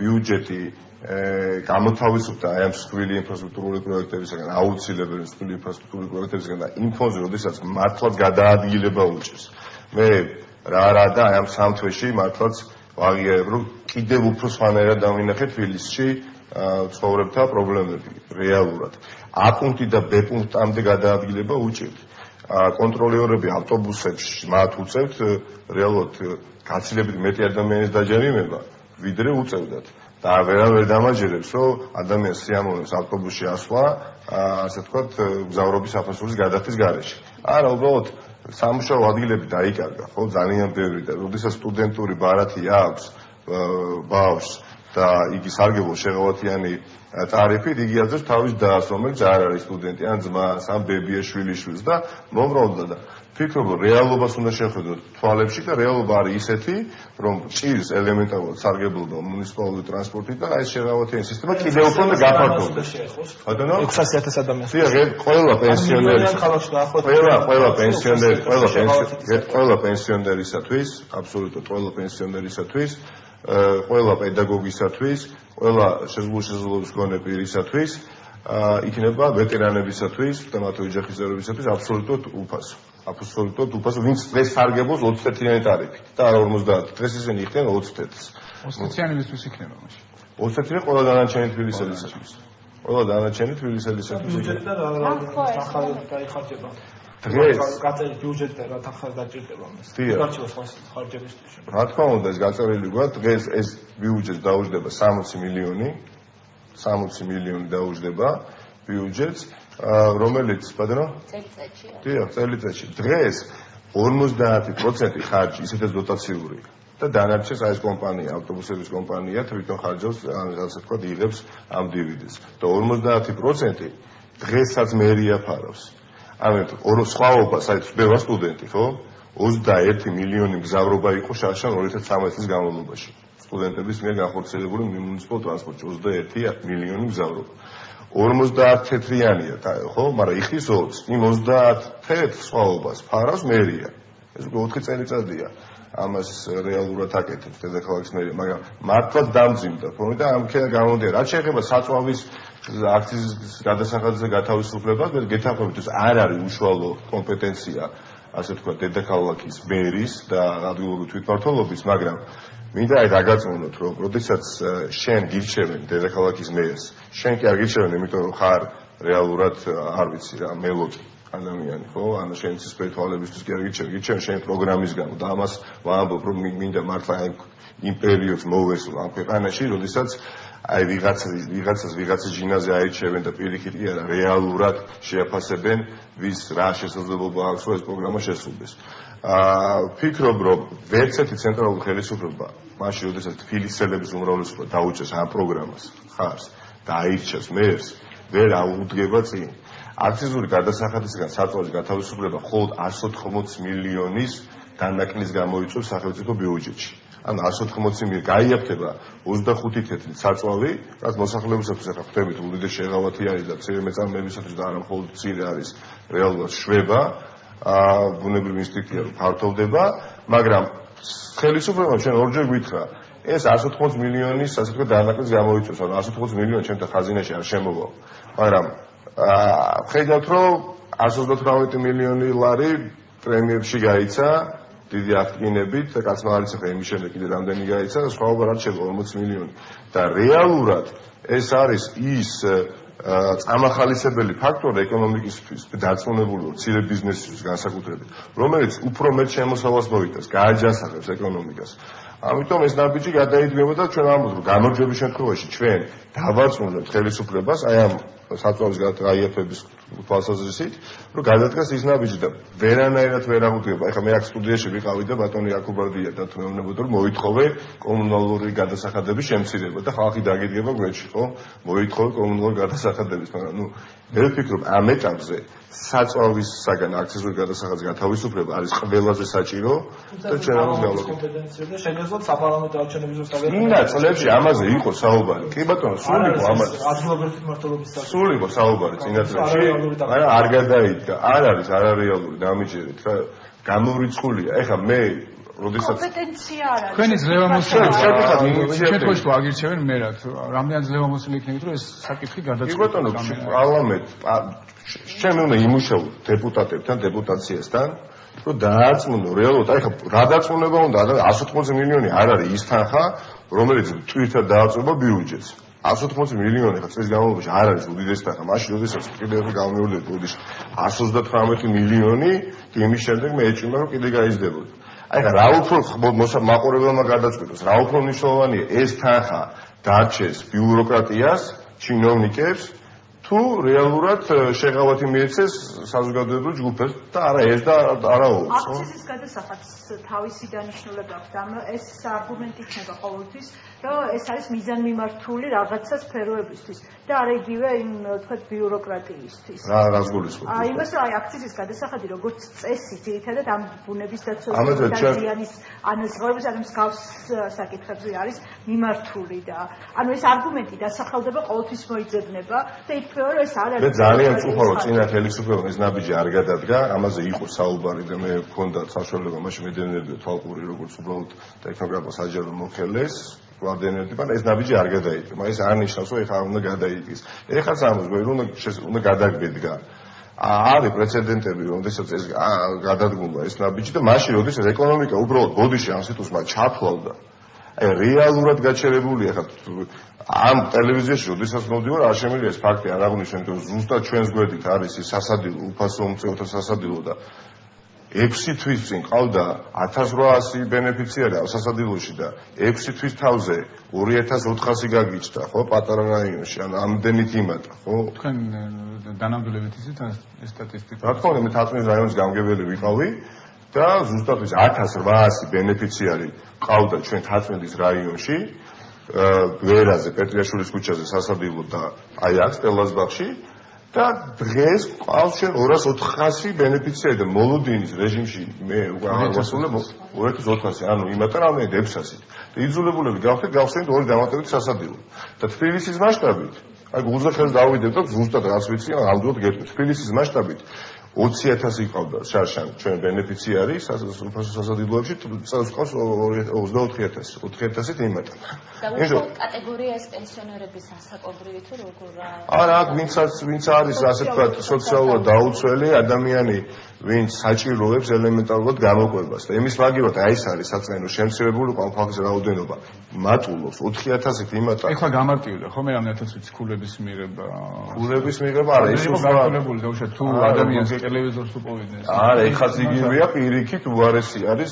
ბიუჯეტი გამოთავისუფლდა აი ამ მსხვილი ინფრასტრუქტურული პროექტებისგან, აუცილებელი მსხვილი ინფრასტრუქტურული პროექტებისგან და იმ ფონზე, როდესაც მართლაც გადაადგილება უჭირს. მე რა და აი ამ სამ თვეში მართლაც ვაღიარებ, რომ კიდევ უფრო სხვანაირად დავინახეთ თბილისში ცხოვრებთა პრობლემები რეალურად. A პუნქტი და B პუნქტამდე გადაადგილება უჭირთ. კონტროლერები ავტობუსებში მათ უწევთ რეალურად გაცილებით მეტი ადამიანის დაჯერიმება, ვიდრე უწევდათ. და ვერ დამაჯერებს, რომ ადამიანს სიამოვნებს ავტობუსში ასვლა, ასე ვთქვათ, მგზავრობის საფასურის გადახდის გარეშე. არა, უბრალოდ სამუშაო ადგილები დაიკარგა, ხო, ძალიან ბევრი და როდესაც სტუდენტური ბარათი აქვს ბავშვს და იგი სარგებლობს შეღავათიანი ტარიფით, იგი აძლევს თავის დას, რომელიც არ არის სტუდენტი, ან ძმას, ან ბებია შვილიშვილს და მომრავლდა და ფიქრობ, რომ რეალობას უნდა შეხედოთ თვალებში და რეალობა არის ისეთი, რომ ჭირს ელემენტარულად სარგებლობა მუნიციპალური ტრანსპორტით და ეს შეღავათიანი სისტემა კიდევ უფრო უნდა გაფართოვდეს. ბატონო 600,000 ადამიანს. ყველა პენსიონერი, ყველა პენსიონერისათვის, აბსოლუტურად ყველა პენსიონერისათვის, ყველა პედაგოგისათვის, ყველა შესაძლებლობის მქონე პირისათვის, იქნება ვეტერანებისათვის და მათ ოჯახის წევრებისათვის აბსოლუტურად უფასო. აბსოლუტურად უფასო, ვინც დღეს სარგებლობს 20-თვიანი ტარიფით და არა 50. დღეს ისინი იხდიან 20-ს. 20-იანისთვის იქნება მაშინ. 20-იანი ყველა დანარჩენი თბილისელისათვის. ყველა დანარჩენი თბილისელისათვის. ბიუჯეტი და რა დაიხარჯება. დღეს გაწერილი ბიუჯეტი და რა დაჭირდება მას. გარჩევა სხვა ხარჯებისთვის. რა თქმა უნდა, ეს გაწერილი გვაქვს, დღეს ეს ბიუჯეტი დაუჯდება 60 მილიონი. 60 მილიონი დაუჯდება ბიუჯეტს, რომელიც, ბატონო? წელიწადში. დიახ, წელიწადში. დღეს 50% ხარჯი ისედაც დოტაციურია. და დანარჩენს აი ეს კომპანია, ავტობუსების კომპანია თვითონ ხარჯავს, ასე ვთქვათ, იღებს ამ დივიდენდს. და 50% დღესაც მერია ფარავს. ამიტომ სხვაობა საერთოდ მე ვარ სტუდენტი, ხო? 21 მილიონი მგზავრობა იყო შარშან 2013 წლის განმავლობაში. სტუდენტების მიერ განხორციელებული მუნიციპალურ ტრანსპორტში 21 მილიონი მგზავრობა. 50 თეთრიანია, ხო? მაგრამ იხდის 20. იმ 30 თეთრ სხვაობას ფარავს მერია. ეს 4 წელიწადია. ამას რეალურად აკეთებს დედაქალაქის მერია, მაგრამ მართლაც დამძიმდა ფონი და ამქედა გამოდია. რაც შეეხება საწვავის აქციის გადასახადზე გათავისუფლებას, მე გეთანხმებით, ეს არ არის უშუალო კომპეტენცია, ასე ვთქვათ, დედაქალაქის მერის და ადგილობრივი თვითმმართველობის, მაგრამ მინდა აი დაგაწმუნდოთ, რომ როდესაც შენ გირჩევენ დედაქალაქის მერს, შენ კი არ გირჩევენ, იმიტომ რომ ხარ რეალურად არ ვიცი რა, მელოდი ადამიანი, ხო? ანუ შენ ცისფერი თვალებისთვის კი არ გირჩევენ შენ პროგრამის გამო და ამას ვამბობ, რომ მინდა მართლა იმ პერიოდს მოვესწრო ამ ქვეყანაში, როდესაც აი ვიღაცას ჯინაზე აირჩევენ და პირიქით კი არა რეალურად შეაფასებენ ვის რა შესაძლებლობა აქვს რომ ეს პროგრამა შესრულდეს. Ფიქრობ რომ ვერც ერთი ცენტრალური ხელისუფლება მაშინ როდესაც თბილისელების უმრავლესობა დაუჭერს ამ პროგრამას ხარს და აირჩევს მერს ვერ აუდგება წინ. აქციზური გადასახადისგან საწვავის გათავისუფლება მხოლოდ 180 მილიონის დანაკლისს გამოიწვევს სახელმწიფო ბიუჯეტში. ანუ 180 მილიონი გაიაფთება 25 თეთრი საწვავი, რაც მოსახლეობისათვის ახლა ხვდებით უდიდესი შეღავათი არის და მცირე მეწარმეებისათვის და არა მხოლოდ მცირე არის რეალურად შვება, ბუნებრივი ინსტინქტია რომ ფართოვდება, მაგრამ ხელისუფლებამ ჩვენ ორჯერ გვითხრა, ეს 180 მილიონის ასე ვთქვათ დანაკლისს გამოიწვევს, ანუ 180 მილიონი ჩვენთან ხაზინაში არ შემოვა. მაგრამ ხედავთ რომ 138 მილიონი ლარი პრემიერში გაიცა დიდი აღდგინებით და კაცმა არ იცოდა იმის შემდეგ კიდე რამდენი გაიცა და სხვაობა რაც შევა 40 მილიონი და რეალურად ეს არის ის წამახალისებელი ფაქტორი ეკონომიკისთვის დარწმუნებული მცირე ბიზნესისთვის განსაკუთრებით რომელიც უფრო მეტ შემოსავალს მოიტანს გააჯანსაღებს ეკონომიკას ამიტომ ეს ნაბიჯი გადაიდგება და ჩვენ ამბობთ რომ გამარჯვების შემთხვევაში ჩვენ დავარწმუნებთ ხელისუფლებას აი ამ საწვავის გაიაფების თვალსაზრისით რომ გადადგას ის ნაბიჯი და ვერანაირად ვერ აღუდგება. ეხლა მე აქ სტუდიაში ვიყავი და ბატონი აკუბარდია და თუ მეუბნებოდა რომ მოითხოვე კომუნალური გადასახადების შემცირება და ხალხი დაგიდგება გვერდში, ხო? მოითხოვე კომუნალური გადასახადების, მაგრამ ნუ მე ვფიქრობ ამ ეტაპზე საწვავისაგან აქციზური გადასახადის გათავისუფლება არის ყველაზე საჭირო და ჩვენ ამას გავაკეთებთ. კომპეტენცია და შეგეძლოთ საპარლამენტო არჩევნების დროს ინა წლებში ამაზე იყო საუბარი. კი ბატონო, სულ იყო ამაზე. ადგილობრივი მმართველობის სულ იყო საუბარი წინა წლებში. არა არ გადაიდგა, არ არის არარეალური დამიჯერეთ რა გამორიცხულია. ეხლა მე როდესაც კომპეტენცია არ არის. თქვენი ძლევამოსილი შეკითხად ინიციატივა. შეთქვეშ აგირჩევენ მერად. რამდენი ძლევამოსილი იქნებით რომ ეს საკითხი გადაწყვეტოს. კი ბატონო, პარლამენტ ჩვენ უნდა იმუშაოთ დეპუტატებთან, დეპუტაციასთან, რომ დაარწმუნო რეალურად, აი ხა რა დარწმუნება უნდა 180 მილიონი არ არის ის თანხა, რომელიც თვითონ დაარწმუნება ბიუჯეტს. 180 მილიონი ხა წლის განმავლობაში არ არის უდიდესი თანხა. მაშინ როდესაც კიდევ გამოვიდეთ ბოდიში 139 მილიონი, იმის შემდეგ მე ეჭვმა რომ კიდე გაიზრდებოდა. აი ხა რა უფრო მაყურებელმა გადაწყვეტოს, რა უფრო მნიშვნელოვანია ეს თანხა დარჩეს ბიუროკრატიას, ჩინოვნიკებს თუ რეალურად შეღავათი მიეცეს საზოგადოებრივ ჯგუფებს და არა ეს და არა ოც. აქციზის გადასახადს თავისი დანიშნულება აქვს. ეს არგუმენტი იქნება ყოველთვის, რომ ეს არის მიზანმიმართული რაღაცა სფეროებისთვის და არა იგივე იმ თქვა ბიუროკრატიისთვის. რას გულისხმობთ? იმას რომ აი აქციზის გადასახადი როგორც წესი ძირითადად ამ ბუნების დაცვას და ზიანის ანაზღაურების ან მსგავს საკითხებზე არის მიმართული და ანუ ეს არგუმენტი დასახელდება ყოველთვის მოიძებნება და ითქვება რომ ეს არ არის. მე ძალიან წუხარ რომ წინა ხელისუფლებამ ეს ნაბიჯი არ გადადგა, ამაზე იყო საუბარი და მე მქონდა საშუალება მაშინ მედენერგიო თვალყური როგორც უბრალოდ და ეთნოგრაფია საჯარო მოხელეს ვარდენერდი, მაგრამ ეს ნაბიჯი არ გადაიდგა. მაგრამ ეს არ ნიშნავს რომ ეხლა უნდა გადაიგეს. ეხლა სამოს ვერ უნდა გადაგბედგა. არის პრეცედენტები, როდესაც ეს გადადგმულა ეს ნაბიჯი და მაშინ როდესაც ეკონომიკა უბრალოდ ბოდიში ამ სიტყვასმა ჩაფლავდა. აი რეალურად გაჩერებულია ხა ამ ტელევიზიაში როდესაც მოვდივარ არ შემიძლია ეს ფაქტი არ აღნიშნოთ რომ ზუსტად ჩვენს გვერდით არის ის სასადილო უფასო უმწეოთა სასადილო და 6 თვის წინ ყავდა 1800 ბენეფიციარი სასადილოში და 6 თვის თავზე 2400 გაგიჩნდა ხო პატარა რაიონში ანუ ამდენით იმატა ხო თქვენ დანამდვილებით იცით ეს სტატისტიკა რა თქმა უნდა მე თათმის რაიონის გამგებელი ვიყავი და ზუსტად ის 1800 ბენეფიციარი ყავდა ჩვენ თათმის რაიონში გვერაზე პეტრიაშვილის ქუჩაზე სასადილო და აი აქ სტელასბაღში და დღეს ყავს ჩვენ 2400 ბენეფიციარი და მოლოდინის რეჟიმში მე უკვე აღარ ვასრულებ 2400 ანუ იმატა რამდენი 600 და იძულებულები გავხსენით ორი დამატებით სასადილო და თბილისის მასშტაბით აი გულზე ხელს დავიდებ და ზუსტად რაც ვიცი ამდენად გეტყვი თბილისის მასშტაბით 20,000 იყავდა შარშან ჩვენ ბენეფიციარი სასადილოებში წელს ყავს 24,000 იმატა. და უბრალოდ კატეგორია ეს პენსიონერების ასაკობრივი თუ როგორ არა ვინც არის ასე ვთქვათ სოციალურად დაუცველი ადამიანი ვინც საჭიროებს ელემენტარულად გამოკვებას და იმის მაგივრად აი ეს არის საწყენო შემცირებული ხალხის რაოდენობა მატულობს 4,000 იმატა. ეხლა გამარტივდა ხომ მე ამ 1,000 ქულების მიღება არა ის უბრალოდ დაუშვათ თუ ადამიანს ტელევიზორს უყურებს არა ეხლა იგივეა პირიქით უარესი არის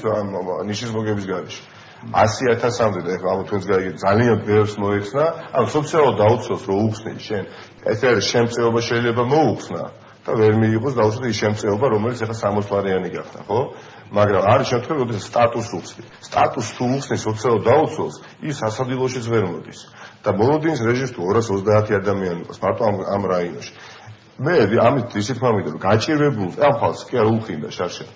ნიშის მოგების გარეშე 100,000-მდე და ეხლა თქვენს გაიგეთ ძალიან ბევრს მოეხსნა ანუ სოციალურად დაუცველს რო უხსნი შენ ეს არის შემწეობა შეიძლება მოუხსნა და ვერ მიიღოს დაუშვათ ის შემწეობა რომელიც ეხლა 60-ლარიანი გახდა ხო მაგრამ არის შემთხვევები როდესაც სტატუსს უხსნი სტატუსს თუ უხსნი სოციალურად დაუცველს ის სასადილოშიც ვერ მოდის და ბოლოდინის რეჟიმს თუ 230 ადამიანი იყოს მარტო ამ რაიონში მე ამით ისეთ მომიდე რომ გაჭირებულს ამ ხალხს კი არ უხინდა შარშან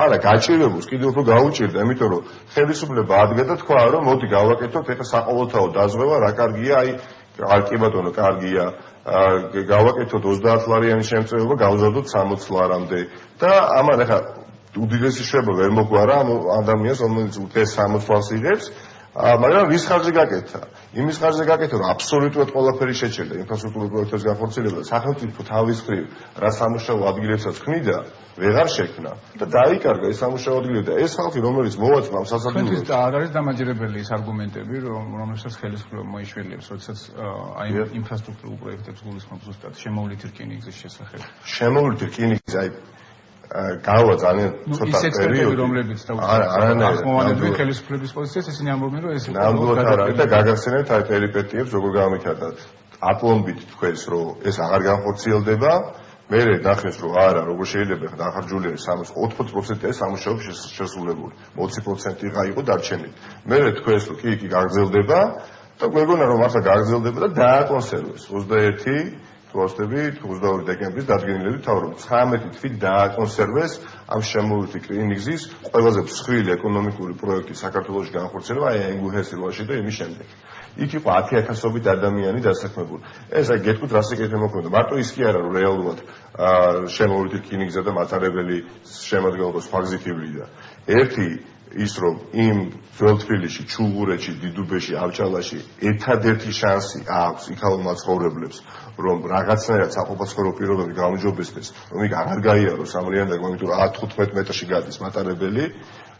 არა გაჭირებულს კიდევ უფრო გაუჭირდა იმიტომ რომ ხელისუფლება ადგა და თქვა რომ მოდი გავაკეთოთ ეხა საყოველთაო დაზღვევა რა კარგია აი კი ბატონო კარგია გავაკეთოთ 30 ლარიანი შემწეობა გავზარდოთ 60 ლარამდე და ამან ეხა უდიდესი შვება ვერ მოგვარა ამ ადამიანს რომელიც უთეს 60 ლარს იღებს მაგრამ ვის ხარჯზე გაკეთა? იმის ხარჯზე გაკეთა, რომ აბსოლუტურად ყველაფერი შეჭერდა ინფრასტრუქტურულ პროექტების განხორციელება და სახელმწიფო თავის მხრივ რა სამუშაო ადგილებსაც ქმნიდა, ვეღარ შექმნა და დაიკარგა ეს სამუშაო ადგილები და ეს ხალხი რომელიც მოვაწმა ამ სასადილოებს და არ არის დამაჯერებელი ეს არგუმენტები, რომელსაც ხელისუფლება მოიშველიებს, როდესაც აი ინფრასტრუქტურულ პროექტებს გულისხმობს ზუსტად შემოვლითი რკინიგზის შესახებ. შემოვლითი რკინიგზის აი გავა ძალიან ცოტა პერიოდი რომლებიც არანაირად ხელისუფლების პოზიციას ისინი ამბობენ რომ ეს ნამდვილად არ არის და გაგახსენებთ აი პერიპეტიებს როგორ გამიქარდა აპლომბით თქვენს რომ ეს აღარ განხორციელდება მე ნახეს რომ არა როგორ შეიძლება ხა დახარჯული არის 80% ეს სამუშაოები შესრულებული 20% იყო დარჩენილი მე თქვენს რომ კი გაგრძელდება და გვეგონა რომ ახლა გაგრძელდება და დააკონსერვეს 21 ვასტები 22 დეკემბრის დადგენილებით თავრობ 19 თვით დააკონსერვეს ამ შემოვლითი რკინიგზის ყველაზე მსხვილი ეკონომიკური პროექტი საქართველოში განხორციელება აი ენგუჰესილოში და იმის შემდეგ იქ იყო 10,000-ობით ადამიანი დასაქმებული ეს აი გეტყვით რა სიკეთე მოქმედება მარტო ის კი არა რომ რეალურად შემოვლითი რკინიგზა და მატარებელი შემოდგება სხვა გზით ივლიდა ერთი ის რომ იმ ძველ თბილისში, ჩუღურეთში, დიდუბეში, ავჭალაში ერთადერთი შანსი აქვს იქაურ მაცხოვრებლებს, რომ რაღაცნაირად საყოფაცხოვრო პირობები გაუმჯობესდეს, რომ იქ აღარ გაიაროს ამრიანდა, იმიტომ რომ 10-15 მეტრში გადის მატარებელი,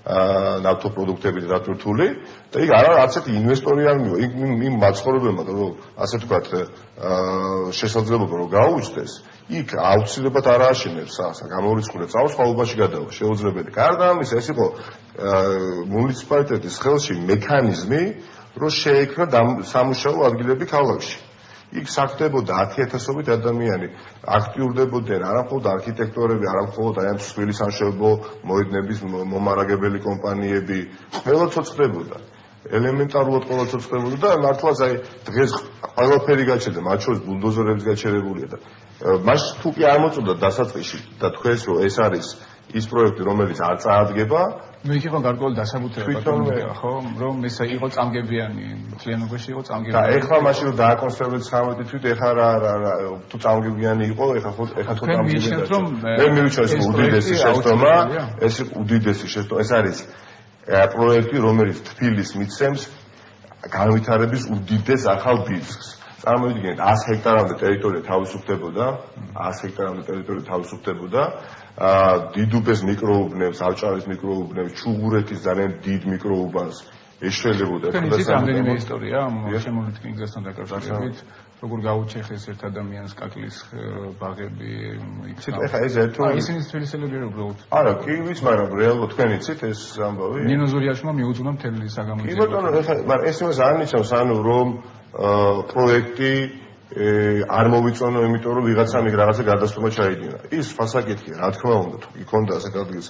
ნავთობპროდუქტებით დატვირთული და იქ არც ერთი ინვესტორი არ მივა. იმ მაცხოვრებელმა რომ ასე ვთქვათ, შესაძლებლობა რომ გაუჩნდეს, იქ აუცილებლად არ ააშენებს გამორიცხული წავს ხალხობაში გადავა შეუძლებელი. გარდა ამისა, ეს იყო მუნიციპალიტეტის ხელში მექანიზმი, რომ შეექმნა სამუშაო ადგილები ქალაქში. იქ საქმდებოდა 10,000-ობით ადამიანი, აქტიურდებოდნენ არამხოლოდ არქიტექტორები, არამხოლოდ აი ამ მსხვილი სამშენებლო მოედნების მომარაგებელი კომპანიები, ყველა ცოცხლებოდა. ელემენტარულად ყველა ცოცხლებოდა და მართლაც აი დღეს ყველაფერი გაჩერდა, მათ შორის ბულდოზერებს გაჩერებულია და მას თუ კი არ მოწოდა დასაწყისში და თქვენს რომ ეს არის ის პროექტი, რომელიც არ წაადგება, ნუ იქ იყო გარკვეული დასაბუთება, ხო, რომ ეს იყო წამგებიანი, მთლიანობაში იყო წამგებიანი. და ეხლა მაშინ რომ დააკონსერვეთ 19 თვით, ეხლა რა თუ წამგებიანი იყო, ეხლა თუ წამგებიანი. მე მივიჩვენე ეს უდიდესი შეცდომა, ეს უდიდესი შეცდომა, ეს არის პროექტი, რომელიც თბილისს მიცემს განვითარების უდიდეს ახალ ბიზნესს. წარმოვიდგინეთ 100 ჰექტარამდე ტერიტორია თავისუფლებოდა, 100 ჰექტარამდე ტერიტორია თავისუფლებოდა, დიდუბეს მიკროუბნებს, ავჭალის მიკროუბნებს, ჩუღურეთის ძალიან დიდ მიკროუბანს ეშველებოდა. ეს რამდენიმე ისტორია შემოვლითი რკინიგზასთან დაკავშირებით, როგორ გაუჩეხეს ერთ ადამიანს კაკლის ბაღები, ეხლა ეს ერთო ისინი თბილისელები არ უბრალოდ. არა, კი ვის, მაგრამ რეალურად თქვენ იცით ეს ამბავი? ნინო ზურიაშვილმა მიუძღვნა მთელი საგამოძიებო. კი ბატონო, ეხლა მაგრამ ეს იმას არ ნიშნავს, ანუ რომ პროექტი არ მოვიწონო, იმიტომ რომ ვიღაცამ იქ რაღაცა გადასტურმა ჩაიდინა. ის ფასაკეთია, რა თქმა უნდა, თუ იქონდა ასეთ ადგილს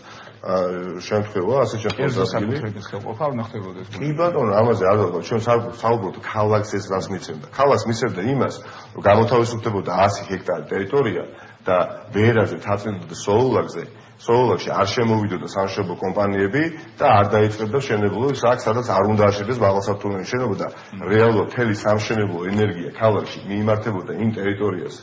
შემთხვევა, ასე შემთხვევაში ხელყოფა არ ნახდებოდა ეს. კი ბატონო, ამაზე არ ვაყო, ჩვენ საუბრობთ ქალაქს ეს რას მიცემდა. ქალაქს მიცემდა იმას, რომ გამოთავისუფლებოდა 100 ჰექტარი ტერიტორია და ვერაზე თაწინდოდა სოულაკზე. სოულაკში არ შემოვიდოდა სამშენებლო კომპანიები და არ დაიწყებდა მშენებლობა აქ, სადაც არ უნდა აშენდეს მაღალსართულიანი შენობა და რეალურად მთელი სამშენებლო ენერგია ქალაქში მიიმართებოდა იმ ტერიტორიაზე,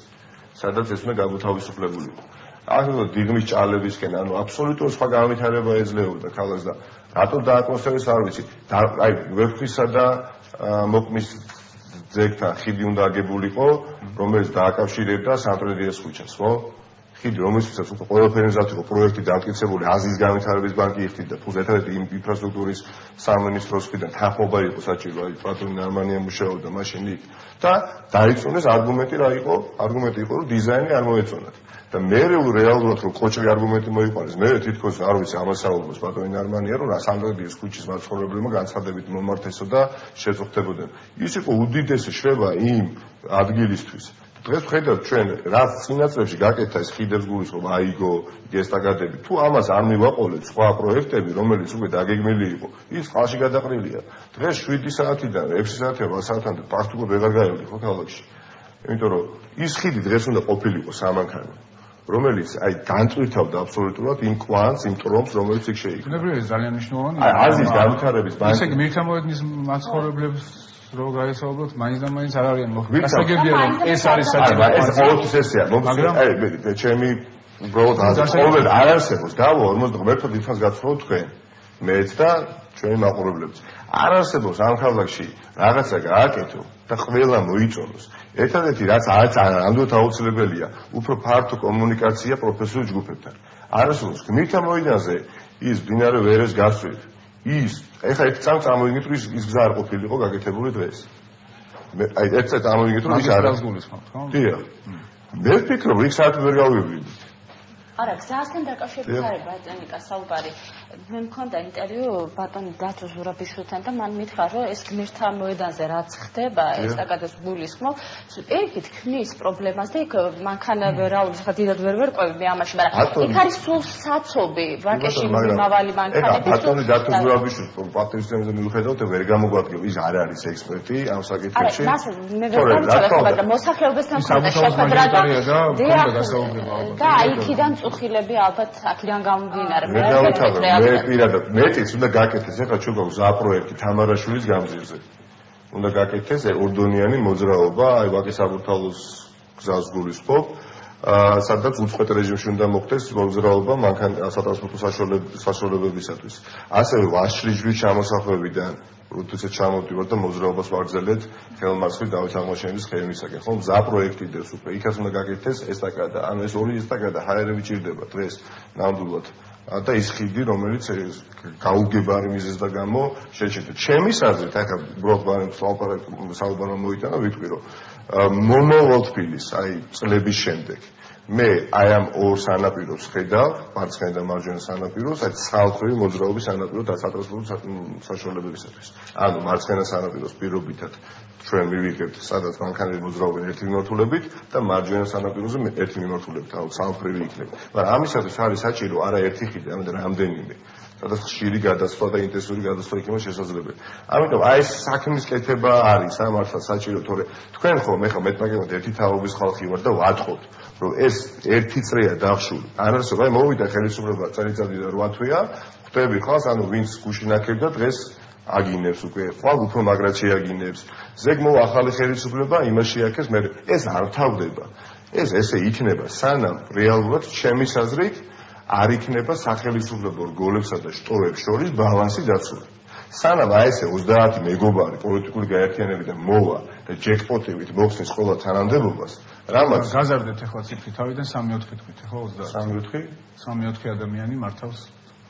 სადაც ეს უნდა გამოთავისუფლებულიყო. ახლა დიღმის ჭალებისკენ, ანუ აბსოლუტურად სხვა განვითარება ეძლეოდა ქალაქს და რატო დააკონსერვეს არ ვიცი. აი ვერცხლისა და მოყმის ძეგლთან ხიდი უნდა აგებულიყო, რომელიც დააკავშირებდა სამტრედიეს ქუჩას, ხო? ხიდი, რომელსაც უკვე ყველაფერი მზად იყო, პროექტი დამტკიცებული, აზიის განვითარების ბანკი იხდიდა, თუ ერთადერთი ინფრასტრუქტურის სამინისტროს მხრიდან თანხმობა იყო საჭირო, აი პატრონი ნარმანია მუშაობდა მაშინ იქ და დაიწუნეს არგუმენტი რა იყო? არგუმენტი იყო, რომ დიზაინი არ მოეწონათ. და მე რეალურად რომ კოჭრი არგუმენტი მოიყვანეს, მე თითქოს არ ვიცი ამასაუბროს პატრონი ნარმანია, რომ სამტრედიის ქუჩის მაცხოვრებლებმა განცხადებით მომართესო და შეწუხდებოდნენ. ის იყო უდიდესი შრება იმ ადგილისთვის. დღეს ვხედავთ ჩვენ რა წინაწლებში გაკეთა ეს ხიდებს გულისხმობ აიგო გესტაგადები თუ ამას არ მივაყოლეთ სხვა პროექტები რომელიც უკვე დაგეგმილი იყო ის წყალში გადაყრილია დღეს 7 საათიდან 6 საათამდე საათამდე პრაქტიკულად ვეღარ გაივლის ხო ქალაქში იმიტომ რომ ის ხიდი დღეს უნდა ყოფილიყო სამანქანო რომელიც აი განწვითავდა აბსოლუტურად იმ კვანტს იმ ტრომს რომელიც იქ შეიქმნა ბუნებრივია ძალიან მნიშვნელოვანია აი აზიის განვითარების ბანკი ესე იგი მირთამოედნის მაცხოვრებლებს რო გაესაუბროთ, მაინც და მაინც არ არიან მოხდა. გასაგებია რომ ეს არის საჭირო. ეს ყოველთვის ესეა. მაგრამ აი ჩემი უბრალოდ ყოველ არ არსებობს. დავო 51 დიდხანს გაცხოვთ თქვენ. მეც და ჩვენი მაყურებლებიც. არ არსებობს ამ ქალაქში რაღაცა გააკეთო და ყველა მოიწონოს. ერთადერთი რაც ამდენად აუცილებელია, უფრო ფართო კომუნიკაცია პროფესიულ ჯგუფებთან. არ არსებობს მირთამოედანზე ის მდინარე ვერეს გასწვრივ. ის ეხლა ერთ წამს წამოვიგეთ რომ ის გზა არ ყოფილიყო გაკეთებული დღეს. მე აი ერთ წამს წამოვიგეთ რომ ის არ არის გულისხმობ, ხო? დიახ. მე ვფიქრობ იქ საერთოდ ვერ გავივიდით. არა, გზასთან დაკავშირებით არის ბატონიკა საუბარი. მე მქონდა ინტერვიუ ბატონი დათო ზურაბიშვილთან და მან მითხრა რომ ეს ღმერთთა მოედანზე რაც ხდება, ეს საკადოს გულისხმობ, პირიქით ქმნის პრობლემას და იქ მანქანა ვერაულის ხა დიდად ვერ ვერყვევი მე ამაში, მაგრამ იქ არის სულ საცობი, ვაკეში მიმავალი მანქანები. ბატონი დათო ზურაბიშვილს პატრიოტიზმზე მიუხედავად ვერ გამოგვადგება, ის არ არის ექსპერტი ამ საკითხებში. არა, მე ვერ გამიჩნევ, მაგრამ მოსახლეობასთან ხდება შეხვედრა და აი იქიდან წუხილები ალბათ აქედან გამომდინარე. მე პირადად მეტიც უნდა გაკეთდეს ახლა ჩვენ გვაქვს ზაპროექტი თამარაშვილის გამზირზე. უნდა გაკეთდეს ორდონიანი მოძრაობა, აი ვაკის-საბურთალოს გზას გულისხმობ, სადაც უწყვეტ რეჟიმში უნდა მოხდეს მოძრაობა სატრანსპორტო საშუალებებისათვის. ასევე ვაშლიჯვრის ჩამოსახვევიდან როდესაც ჩამოვდივართ და მოძრაობას ვაგრძელეთ ხელმარცხვის დავით აღმაშენების ხეივისაკენ. ხო, ზაპროექტი დევს უკვე. იქაც უნდა გაკეთდეს ესტაკადა. ანუ ეს ორი ესტაკადა ჰაერები ჭირდება დღეს ნამდვილად. და ის ხიდი, რომელიც გაუგებარი მიზეზს და გამო შეჭერდა. ჩემის აზრით, ახლა უბრალოდ საუბარმა მოიტანა, ვიტყვი რომ მომავალ თბილის, აი წლების შემდეგ მე აი ამ ორ სანაპიროს ხედავ, მარცხენა და მარჯვენა სანაპიროს, აი ცალკეული მოძრაობის სანაპირო და სატრანსპორტო საშუალებებისათვის. ანუ მარცხენა სანაპიროს პირობითად ჩვენ მივიღებთ, სადაც მანქანები მოძრაობენ ერთი მიმართულებით და მარჯვენა სანაპიროზე ერთი მიმართულებით, ანუ სამხრივი იქნება. მაგრამ ამისათვის არის საჭირო არა ერთი ხიდი, არამედ რამდენიმე. სადაც ხშირი გადასვლა და ინტენსიური გადასვლა იქნება შესაძლებელი. ამიტომ აი ეს საქმის კეთება არის მართლა საჭირო, თორე თქვენ ხომ ეხლა მეტნაკლებად ერთი თაობის ხალხი ვართ და ვატყობთ, რომ ეს ერთი წრეა დახშული. არ არსებობს, აი მოვიდა ხელისუფლება წელიწადი და 8 თვეა, ხვდები ხალხს, ანუ ვინც გუშინაკებდა დღეს აგინებს უკვე, ხვალ უფრო მაგრად შეაგინებს. ზეგ მოვა ახალი ხელისუფლება, იმას შეაქეს, მე ეს არ თავდება. ეს ესე იქნება, სანამ რეალურად ჩემის აზრით არ იქნება სახელმწიფო რგოლებსა და შტოებს შორის ბალანსი დაცული. სანამ აი ესე 30 მეგობარი პოლიტიკური გაერთიანებიდან მოვა და ჯეკპოტივით მოხსნის ყველა თანამდებობას, რამაც გაზარდეთ ახლა ციფრი თავიდან 3-4 თვით, ხო 30. 3-4 ადამიანი მართავს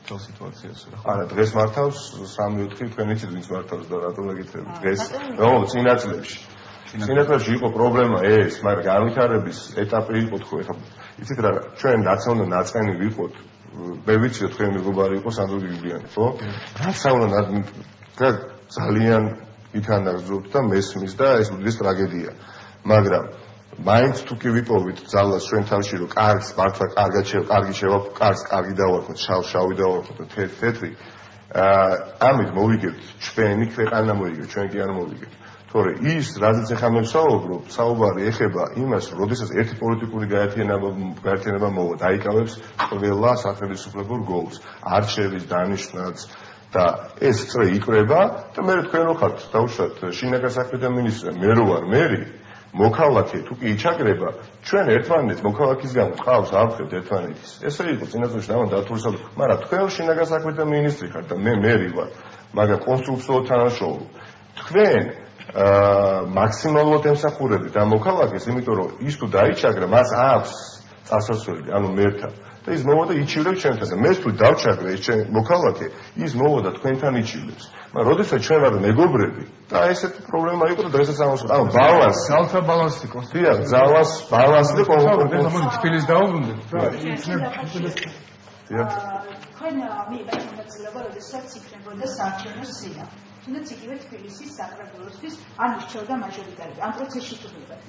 თელ სიტუაციას. არა, დღეს მართავს 3-4 თქვენ იცით ვინც მართავს და რატომ ეკითხებით დღეს, რომ წინაწლებში. წინაწლებში იყო პრობლემა ეს, მაგრამ განვითარების ეტაპი იყო თქო, ეხლა იცით რა, ჩვენ რაც უნდა ნაწყენი ვიყოთ, მე ვიცი რომ თქვენი მეგობარი იყო სანდრო გიგიანი, ხო? რაც უნდა ძალიან ითანაგზობთ და მესმის და ეს უდიდეს ტრაგედია. მაგრამ მაინც თუ კი ვიპოვით ძალას ჩვენ თავში რომ კარგს მართლა კარგი დავარქოთ, შავი დავარქოთ და თეთრი, ამით მოვიგებთ ჩვენი ქვეყანა მოიგებთ, ჩვენ კი არ მოვიგებთ. თორე ის, რაზეც ახლა მე ვსაუბრობ, საუბარი ეხება იმას, რომ როდესაც ერთი პოლიტიკური გაერთიანება მოვა, დაიკავებს ყველა სახელმწიფო რგოლს, არჩევის დანიშვნაც და ეს წრე იკრება და მე თქვენ რო ხართ, დაუშვათ შინაგან საქმეთა მინისტრი, მე რო ვარ მერი მოქალაქე თუ კი იჩაგრება, ჩვენ ერთმანეთს მოქალაქის გამო ყავს ავხებთ ერთმანეთის. ესე იყო წინასწორში დავან დათურისად, მაგრამ თქვენ შინაგან საქმეთა მინისტრი ხართ და მე მერი ვარ, მაგრამ კონსტრუქციულად თანაშრომლობ. თქვენ მაქსიმალურად ემსახურებით ამ მოქალაქეს, იმიტომ რომ ის თუ დაიჩაგრა, მას აქვს წასასვლელი, ანუ მერთან. და ის მოვა და იჩივლებს ჩვენთან და მე თუ დავჩაგრე ეს ჩვენ მოქალაქე, ის მოვა და თქვენთან იჩივლებს. მაგრამ როდესაც ჩვენ ვარ მეგობრები და ესეთი პრობლემა იყო და დღესაც ამას ანუ ბალანსი, ძალთა ბალანსი იყო. დიახ, ძალას ბალანსი და კონკრეტულად თბილის დაუბრუნდეთ. დიახ. თქვენ მიიღეთ მონაწილეობა, როდესაც იქნებოდა საარჩევნო სია. თუნდაც იგივე თბილისის საკრებულოსთვის ან ირჩეოდა მაჟორიტარით. ამ პროცესში თუ მივიდეთ.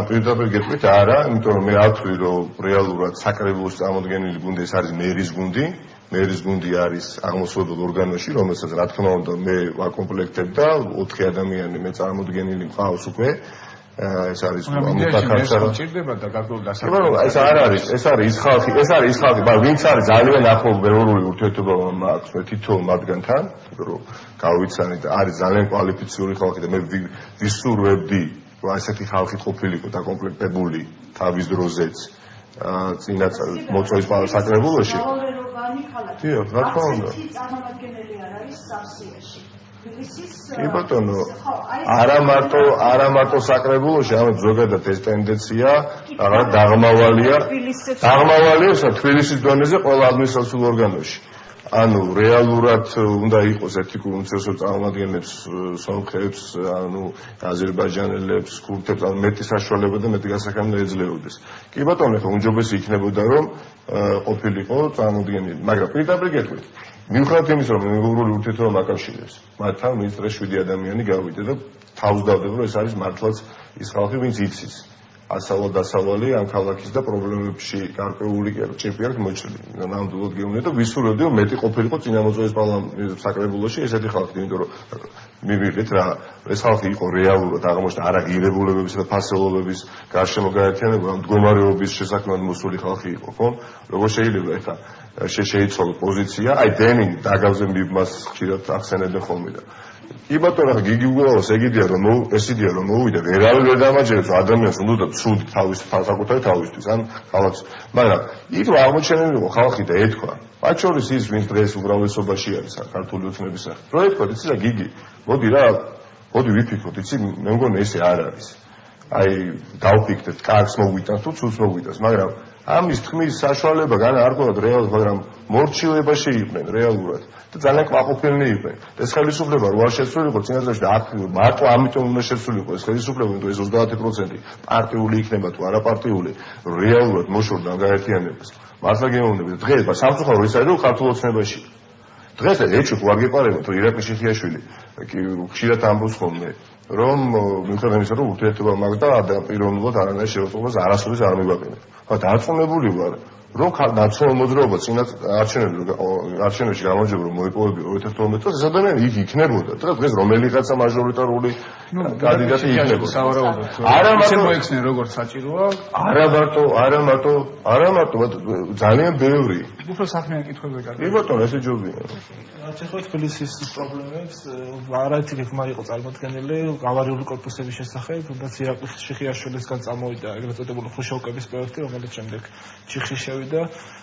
პირდაპირ გეტყვით არა, იმიტომ რომ მე არ ვთვლი, რომ რეალურად საკრებულოს წარმოდგენილი გუნდი ეს არის მერის გუნდი. მერის გუნდი არის აღმოსავლელ ორგანოში, რომელსაც რა თქმა უნდა მე ვაკომპლექტებ და 4 ადამიანი მე წარმოდგენილი მყავს უკვე. ეს არის მუთაკარცარა. ჭირდება და გარკვეულ დასაქმებად. ეს არ არის, ეს არის ის ხალხი, მაგრამ ვინც არის ძალიან ახლო ბევრული ურთიერთობა მაქვს მე თითოეულ მათგანთან, რომ გავიცანი და არის ძალიან კვალიფიციური ხალხი და მე ვისურვებდი, რომ ასეთი ხალხი ყოფილიყო დაკომპლექტებული თავის დროზეც წინა მოწვევის საკრებულოში. დიახ, რა თქმა უნდა. წარმომადგენელი არ არის სავსიაში. კი ბატონო, არა მარტო საკრებულოში, ამით ზოგადად ეს ტენდენცია რაღაც დაღმავალია თბილისის დონეზე ყველა ადმინისტრაციულ ორგანოში. ანუ რეალურად უნდა იყოს ეთიკურ უმცირესობ წარმომადგენლებს, სომხებს, ანუ აზერბაიჯანელებს, ქურთებს, ანუ მეტი საშუალება და მეტი გასაქმე ეძლეოდეს. კი ბატონო, ხო უმჯობესი იქნებოდა რომ ყოფილიყო წარმოდგენილი, მაგრამ პირდაპირ გეტყვით. მიუხედავად იმისა, რომ მეგობრული ურთიერთობა მაკავშირებს, მათთან მინისტრე 7 ადამიანი გავიდა და თავს დავდება, რომ ეს არის მართლაც ის ხალხი, ვინც იცის ასავალ-დასავალი ამ ქალაქის და პრობლემებში გარკვეული ჭირპი აქვს მოჭრილი. ნამდვილად გეუბნები და ვისურვებდი, რომ მეტი ყოფილიყო წინამოწვევის საკრებულოში ესეთი ხალხი, იმიტომ რომ მივიღეთ რა, ეს ხალხი იყო რეალურად აღმოჩნდა არა ღირებულებების და ფასეულობების გარშემო გაერთიანება, მდგომარეობის შესაქმნად მოსული ხალხი იყო, ხო? როგორ შეიძლება ეხლა შეიცვალო პოზიცია, აი დენი დაგავზე მას ხშირად ახსენებდნენ ხოლმე და კი ბატონო, გიგი უგულავას ეგიდია რომ მოვიდა, ვერავინ ვერ დამაჯერებს ადამიანს უნდა ცუდი თავის საკუთარი თავისთვის, ან ხალხს. მაგრამ იქ რომ აღმოჩენილი იყო ხალხი და ეთქვა, მათ შორის ის ვინც დღეს უმრავლესობაში არის ქართული ოცნების სახით. რო ეთქვა, იცი რა გიგი, მოდი ვიფიქროთ, იცი, მე მგონი ესე არ არის. აი დავფიქრეთ, კარგს მოვიტანს თუ ცუდს მოვიტანს, მაგრამ ამის თქმის საშუალება განა არ ყოლად რეალურად, მაგრამ მორჩილებაში იყვნენ რეალურად და ძალიან კმაყოფილნი იყვნენ. ეს ხელისუფლება რო არ შესულიყო წინასწარში და მარტო ამიტომ უნდა შესულიყო ეს ხელისუფლება, იმიტომ ეს 30% პარტიული იქნება თუ არაპარტიული, რეალურად მოშორდა გაერთიანებას. მართლა გეუბნები, დღეს სამწუხარო ის არის, რომ ქართულ ოცნებაში დღეს ეჭვი ხო არ გეპარება, თუ ირაკლი შიხიაშვილი კი ხშირად ამბობს ხოლმე, რომ მიუხედავად იმისა, რომ ურთიერთობა მაქვს და პიროვნულად არანაირ შევასრულებას არასოდეს არ მივაყენებ. ხო, დარწმუნებული ვარ, რომ ნაციონალურ მოძრაობა წინა არჩევნებში გამარჯვება რომ მოიპოვებია 2012 წელს, ეს ადამიანი იქ იქნებოდა. დღეს რომელიღაცა მაჟორიტარული კანდიდატი იქნებოდა. არა მარტო მოიქცნენ როგორც საჭიროა, არა მარტო ძალიან ბევრი. უფრო საქმიანი კითხვები გაკეთდა. კი ბატონო, ესე ჯობია. ახლა თბილისის პრობლემებს არაერთი გეგმა იყო წარმოქმნილი გავარიული კორპუსების შესახებ, თუნდაც ირაკლი შიხიაშვილისგან წამოვიდა ეგრეთ წოდებული ხრუშოვკების პროექტი, რომელიც შემდეგ ჩიხში შევიდა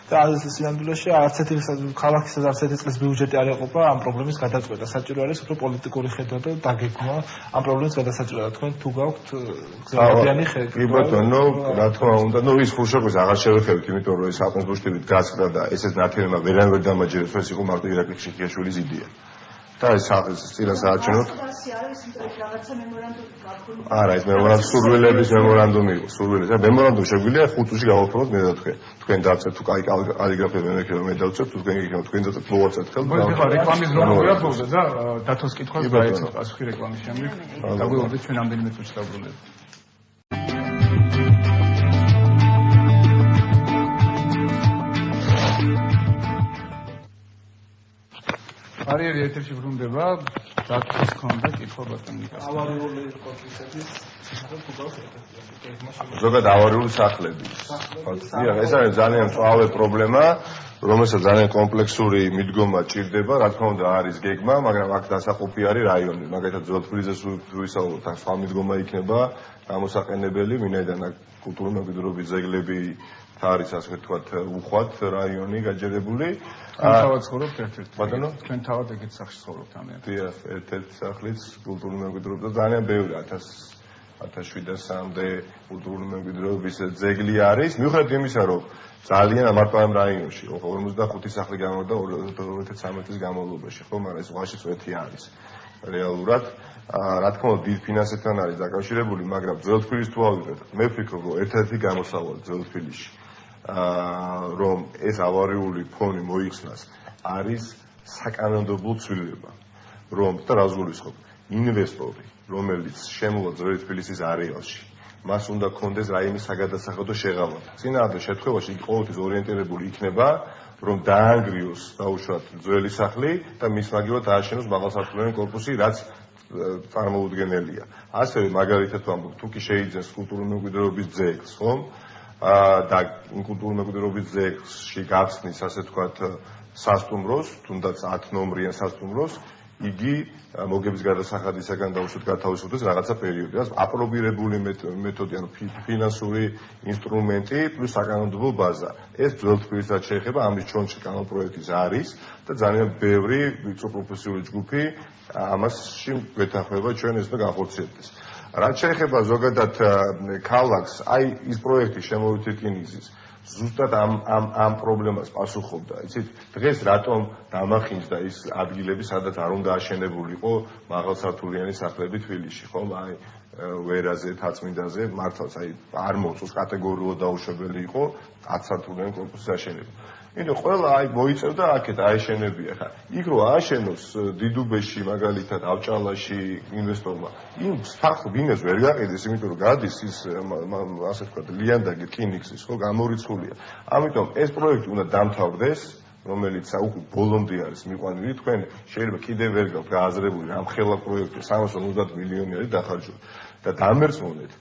და სინამდვილეში არც ერთი ქალაქის არც ერთი წლის ბიუჯეტი არ ეყოფა ამ პრობლემის გადაწყვეტა. საჭირო არის უფრო პოლიტიკური ხედვა და დაგეგმა ამ პრობლემის გადასაჭრელად. თქვენ თუ გაქვთ გზავდიანი ხედვა? კი ბატონო, რა თქმა უნდა, ის ხრუშოვკის აღარ შევეხებთ, იმიტომ რომ ეს აკონსტრუქციით გასწრა და ესეც ნათელმა ვერ დამაჯერებს, ეს იყო მარტო ირაკლი შიხიაშვილის იდეა. და ეს წინა საარჩევნოდ არა, ეს მემორანდუმი სურვილების მემორანდუმი იყო, სურვილები. და მემორანდუმი შეგვიძლია 5 წუთში გავაფორმოთ მე და თქვენ დავწერთ თუ კაი კალიგრაფია მე მე დავწერთ, თუ თქვენ გიქნებთ, თქვენ დავწერთ მოვაცეთ ხელს. მოიცა რეკლამის დრო მოიაფოვდა და დათოს კითხვას დაეცათ პასუხი რეკლამის შემდეგ. დაგვიგვარდეთ ჩვენ ამდენიმე წუთში დავბრუნდებით. არიერი ეთერში ბრუნდება, დათოს კონდა კითხვა ბატონიკას. ავარიული კორპუსების ზოგადად ავარიული სახლები. ეს არის ძალიან მწვავე პრობლემა. რომელსაც ძალიან კომპლექსური მიდგომა ჭირდება, რა თქმა უნდა არის გეგმა, მაგრამ აქ დასაყოფი არის რაიონი. მაგალითად ძველთბილისზე ვისაუბროთ, აქ სხვა მიდგომა იქნება გამოსაყენებელი, ვინაიდან აქ კულტურული მემკვიდრეობის ძეგლები არის ასე ვთქვათ უხვად რაიონი გაჯერებული. თავად ცხოვრობთ ერთ-ერთ. ბატონო, თქვენ თავად ეგეთ სახში ცხოვრობთ ამიან. დიახ, ერთ-ერთ სახლიც კულტურული მემკვიდრეობის ძალიან ბევრი 1700-მდე კულტურული მემკვიდრეობის ძეგლი არის. მიუხედავად იმისა, რომ ძალიან მარტო ამ რაიონში 45 სახლი გამოვიდა 2013 წლის განმავლობაში, ხო, მაგრამ ეს უღაშიც ერთი არის. რეალურად, რა თქმა უნდა, დიდ ფინანსებთან არის დაკავშირებული, მაგრამ ძველთბილის თუ ავიღეთ, მე ვფიქრობ, რომ ერთ-ერთი გამოსავალი ძველთბილისში, რომ ეს ავარიული ფონი მოიხსნას, არის საკანონმდებლო ცვლილება, რომ და რას გულისხმობ, ინვესტორი, რომელიც შემოვა ძველთბილისის არეალში, მას უნდა კონდეს რაიმის საგადასახადო შეღავანა. წინააღმდეგ შემთხვევაში იგი ყოველთვის ორიენტირებული იქნება, რომ დაანგრიოს დაუშვათ ძველი სახლი და მის მაგივრად ააშენოს მაღალსართულიანი კორპუსი, რაც წარმოუდგენელია. ასევე მაგალითად ვამბობ, თუ კი შეიძენს კულტურული მემკვიდრეობის ძეგლს, ხომ? და კულტურული მემკვიდრეობის ძეგლში გახსნის, ასე ვთქვათ, სასტუმროს, თუნდაც 10 ნომრიან სასტუმროს, იგი მოგების გადასახადისაგან დაუშვათ გათავისუფლდეს რაღაცა პერიოდი. რაც აპრობირებული მეთოდი, ანუ ფინანსური ინსტრუმენტი პლუს საკანონმდებლო ბაზა. ეს ძველთბილისად შეეხება, ამის ჩონჩი კანონპროექტის არის და ძალიან ბევრი ვიწრო პროფესიული ჯგუფი ამასში გვეთანხმება, ჩვენ ეს და განხორციელდეს. რაც შეეხება ზოგადად ქალაქს, აი ის პროექტი შემოვით რკინიგზის ზუსტად ამ პრობლემას პასუხობდა. იცით, დღეს რატომ დამახინჯდა ის ადგილები, სადაც არ უნდა აშენებულიყო მაღალსართულიანი სახლები თბილისში, ხომ? აი ვერაზე, თაცმინდაზე, მართლაც აი არ მოწოს კატეგორიულად დაუშვებელი იყო 10 სართულიანი კორპუსის აშენება. იმიტომ ყველა აი მოიწევდა აქეთ ააშენებია ხა. იქ რო ააშენოს დიდუბეში, მაგალითად ავჭალაში ინვესტორმა, იმ სახლ ბინას ვერ გაყიდეს, იმიტომ რომ გადის ის ასე ვთქვათ ლიანდაგი რკინიგზის, ხო, გამორიცხულია. ამიტომ ეს პროექტი უნდა დამთავრდეს, რომელიც უკვე ბოლომდე არის მიყვანილი. თქვენ შეიძლება კიდევ ვერ გაქვთ გააზრებული ამ ხელა პროექტი 350 მილიონი არის დახარჯული და დამერწმუნეთ,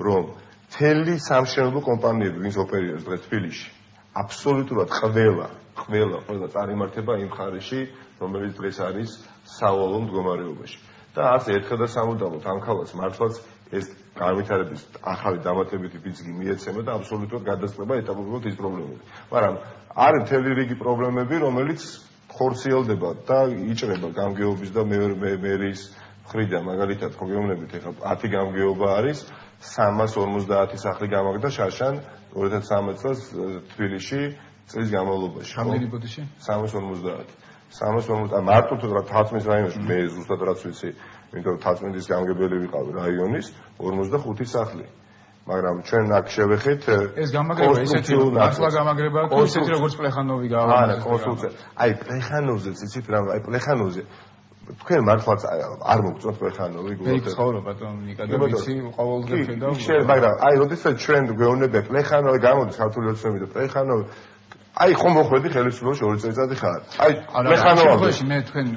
რომ მთელი სამშენებლო კომპანიები, ვინც ოპერირებს დღეს თბილისში, აბსოლუტურად ყველა წარიმართება იმ ხარისში, რომელიც დღეს არის სავალო მდგომარეობაში. და ასე ერთხელ და სამუდამოდ ამ ქალაქს მართლაც ეს განვითარების ახალი დამატებითი ბიძგი მიეცემა და აბსოლუტურად გადასწრება ეტაპობრივად ის პრობლემები. მაგრამ არის მთელი რიგი პრობლემები, რომელიც ხორციელდება და იჭრება გამგეობის და მერის მხრიდან. მაგალითად, მოგეუბნებით, ეხლა 10 გამგეობა არის, 350 სახლი გამაგდა შარშან 2013 წელს თბილისში წლის განმავლობაში. რამდენი ბოდიში? 350. 350 მარტო თუ თაცმის რაიონში მე ზუსტად რაც ვიცი, იმიტომ რომ თაცმინდის გამგებელი ვიყავი რაიონის 45 სახლი. მაგრამ ჩვენ აქ შევეხეთ ეს გამაგრება ისეთი ახლა გამაგრებაა თუ ისეთი როგორც პლეხანოვი გავა. არა, კონსტრუქცია. აი პლეხანოვზეც იცით რა, აი პლეხანოვზე თქვენ მართლაც არ მოგწონთ პლეხანოვი გულობთ. მე ცხოვრობ ბატონ ნიკადა ვიცი ყოველდღე ხედავ. მაგრამ აი როდესაც ჩვენ გვეუბნები პლეხანოვი გამოდის ქართული ოცნები და პლეხანოვი აი ხომ მოხვედი ხელისუფლებაში 2 წელიწადი ხარ. აი პლეხანოვი მე თქვენ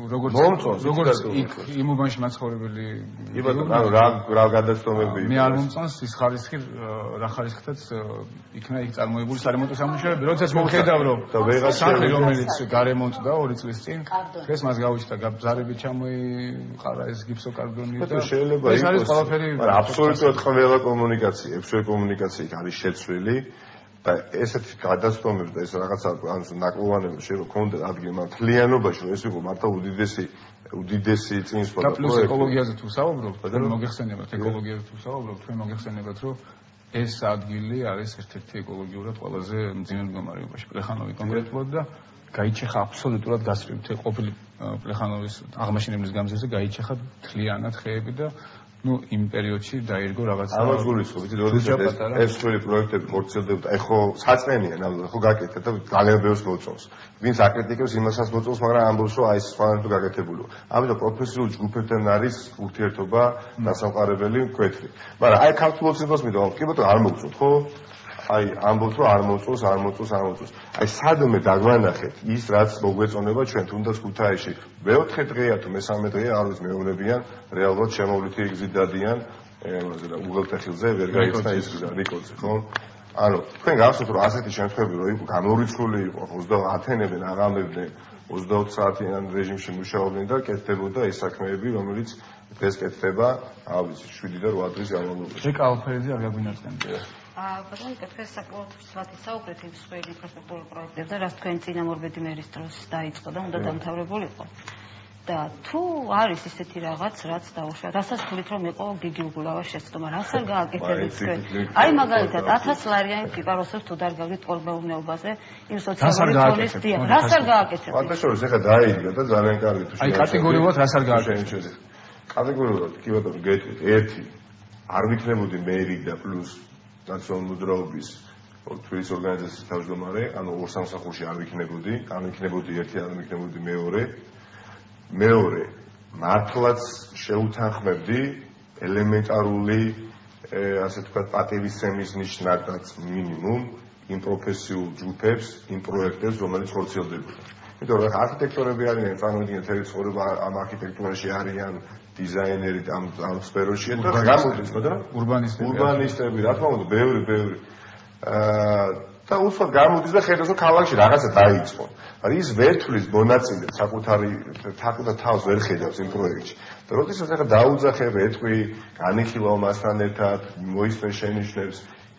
როგორც იქ იმ უბანში მაცხოვრებელი ანუ რა გადაცდომები მე არ მომწონს ის ხარისხი რა ხარისხითაც იქნა იქ წარმოებული სარემონტო სამუშაოები. როდესაც მოვხედავ რომ სახლი რომელიც გარემონტდა 2 წლის წინ დღეს მას გავუჩნდა გაბზარებით ჩამოიყარა ეს გიფსოკარდონი და შეიძლება ეს არის ყველაფერი მაგრამ აბსოლუტურად ყველა კომუნიკაცია ეფსოე არის შეცვლილი და ესეთი გადაცდომები და ეს რაღაცა ან ნაკლოვანები შეიძლება ქონდეს ადგილი მაგრამ თლიანობაში ეს იყო მართლა უდიდესი წინსვლა და პლუს ეკოლოგიაზე თუ საუბრობთ თქვენ მოგეხსენებათ ეკოლოგიაზე თუ საუბრობთ თქვენ მოგეხსენებათ რომ ეს ადგილი არის ერთ-ერთი ეკოლოგიურად ყველაზე მძიმე მდგომარეობაში პლეხანოვი კონკრეტულად და გაიჩეხა აბსოლუტურად გასწრიფთი ყოფილი პლეხანოვის აღმაშენებლის გამზირზე გაიჩეხა თლიანად ხეები და ну იმ პერიოდში დაირგო რაღაცა ამას გულისხმობ იცით როდესაც ეს თქვენი პროექტები ხორციელდებოდა აი ხო საწმენია ნამდვილად ხო გაკეთეთ და ძალიან ბევრს მოწონს ვინც აკრიტიკებს იმასაც მოწონს მაგრამ ამბობს რომ აი სხვანაირად გაკეთებულიო ამიტომ პროფესიულ ჯგუფებთან არის ურთიერთობა დასამყარებელი მკვეთრი მაგრამ აი ქართულ ოცნებას მიდავალ კი ბატონო არ მოგწონთ ხო აი ამბობთ რომ არ მოწონს აი სადმე დაგვანახეთ ის რაც მოგვეწონება ჩვენ თუნდაც ქუთაისში მეოთხე დღეა თუ მესამე დღეა არ ვიცი მეუბნებიან რეალურად შემოვლითი გზით დადიან უღელტეხილზე ვერ გაიხსნა ის გზა რიკოზე ხო ანუ თქვენ გახსოვთ რომ ასეთი შემთხვევები რომ იყო გამორიცხული იყო 20 ათენებდნენ აღამებდნენ 20 საათიან რეჟიმში მუშაობდნენ და კეთდებოდა ეს საქმეები რომელიც დღეს კეთდება ავიცი 7 და 8 დღის განმავლობაში. შეკ ალფერეძე არ გაგვინარჩუნდა. ბატონო, კეთეს საკმაოდ სვათი საუბრეთ იმ სხველი ინფრასტრუქტურულ პროექტებზე, რაც თქვენ წინამორბედი მერის დროს დაიწყო და უნდა დამთავრებულიყო. და თუ არის ისეთი რაღაც, რაც დაუშვა, რასაც თulit რომ იყო გიგი უგულავას შეცდომა, რაც არ გააკეთებთ თქვენ. აი მაგალითად 1000 ლარიანი კიპაროსებს თუ დარგავდით კოლმეურნეობაზე, იმ სოციალური ზონის დიახ, რაც არ გააკეთებთ. ფაქტობრივად ეხა დაიდგა და ძალიან კარგი თუ აი კატეგორიულად რას არ გააკეთებთ. კატეგორიულად კი ბატონო, გეტყვით, ერთი არ ვიქნებოდი მერი და პლუს ნაციონალური მოძრაობის თბილისის ორგანიზაციის თავმჯდომარე, ანუ ორ სამსახურში არ ვიქნებოდი, არ ვიქნებოდი ერთი, არ ვიქნებოდი მეორე, მართლაც შეუთანხმებდი ელემენტარული, ასე ვთქვათ, პატივისცემის ნიშნადაც მინიმუმ იმ პროფესიულ ჯგუფებს, იმ პროექტებს, რომელიც ხორციელდებოდა. იმიტომ რომ არქიტექტორები არიან, წარმოიდგინეთ, ერთ ცხოვრება ამ არქიტექტურაში არიან დიზაინერი ამ სფეროშია და გამოდის, მაგრამ ურბანისტები, რა თქმა უნდა, ბევრი და უცბად გამოდის და ხედავს რომ ქალაქში რაღაცა დაიწყო. მაგრამ ის ვერთვლის მონაწილე საკუთარი თავს ვერ ხედავს იმ პროექტში. და როდესაც ახლა დაუძახებ, ეთქვი, განიხილავ მასთან ერთად, მოისმენ შენიშვნებს,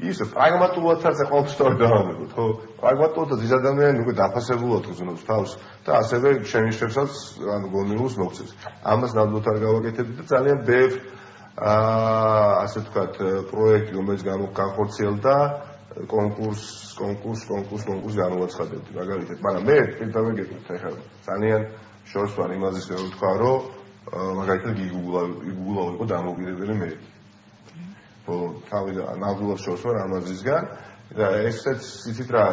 ის პრაგმატულადაც ყოველთვის დავამებოთ, ხო? პრაგმატულად ის ადამიანი უკვე დაფასებულად გზნობს თავს და ასევე შენიშვნებსაც ანუ გონიულს მოგწევს. ამას ნამდვილად არ გავაკეთებდი და ძალიან ბევრ ასე ვთქვათ პროექტი რომელიც განხორციელდა კონკურს განუაცხადებდი მაგალითად, მაგრამ მე პირდაპირ გეტყვით ახლა ძალიან შორს ვარ იმაზეც რომ ვთქვა რომ მაგალითად გიგულავ იყო დამოუკიდებელი მე. თავიდან ნამდვილად შორს ვარ ამაზისგან და ესეც იცით რა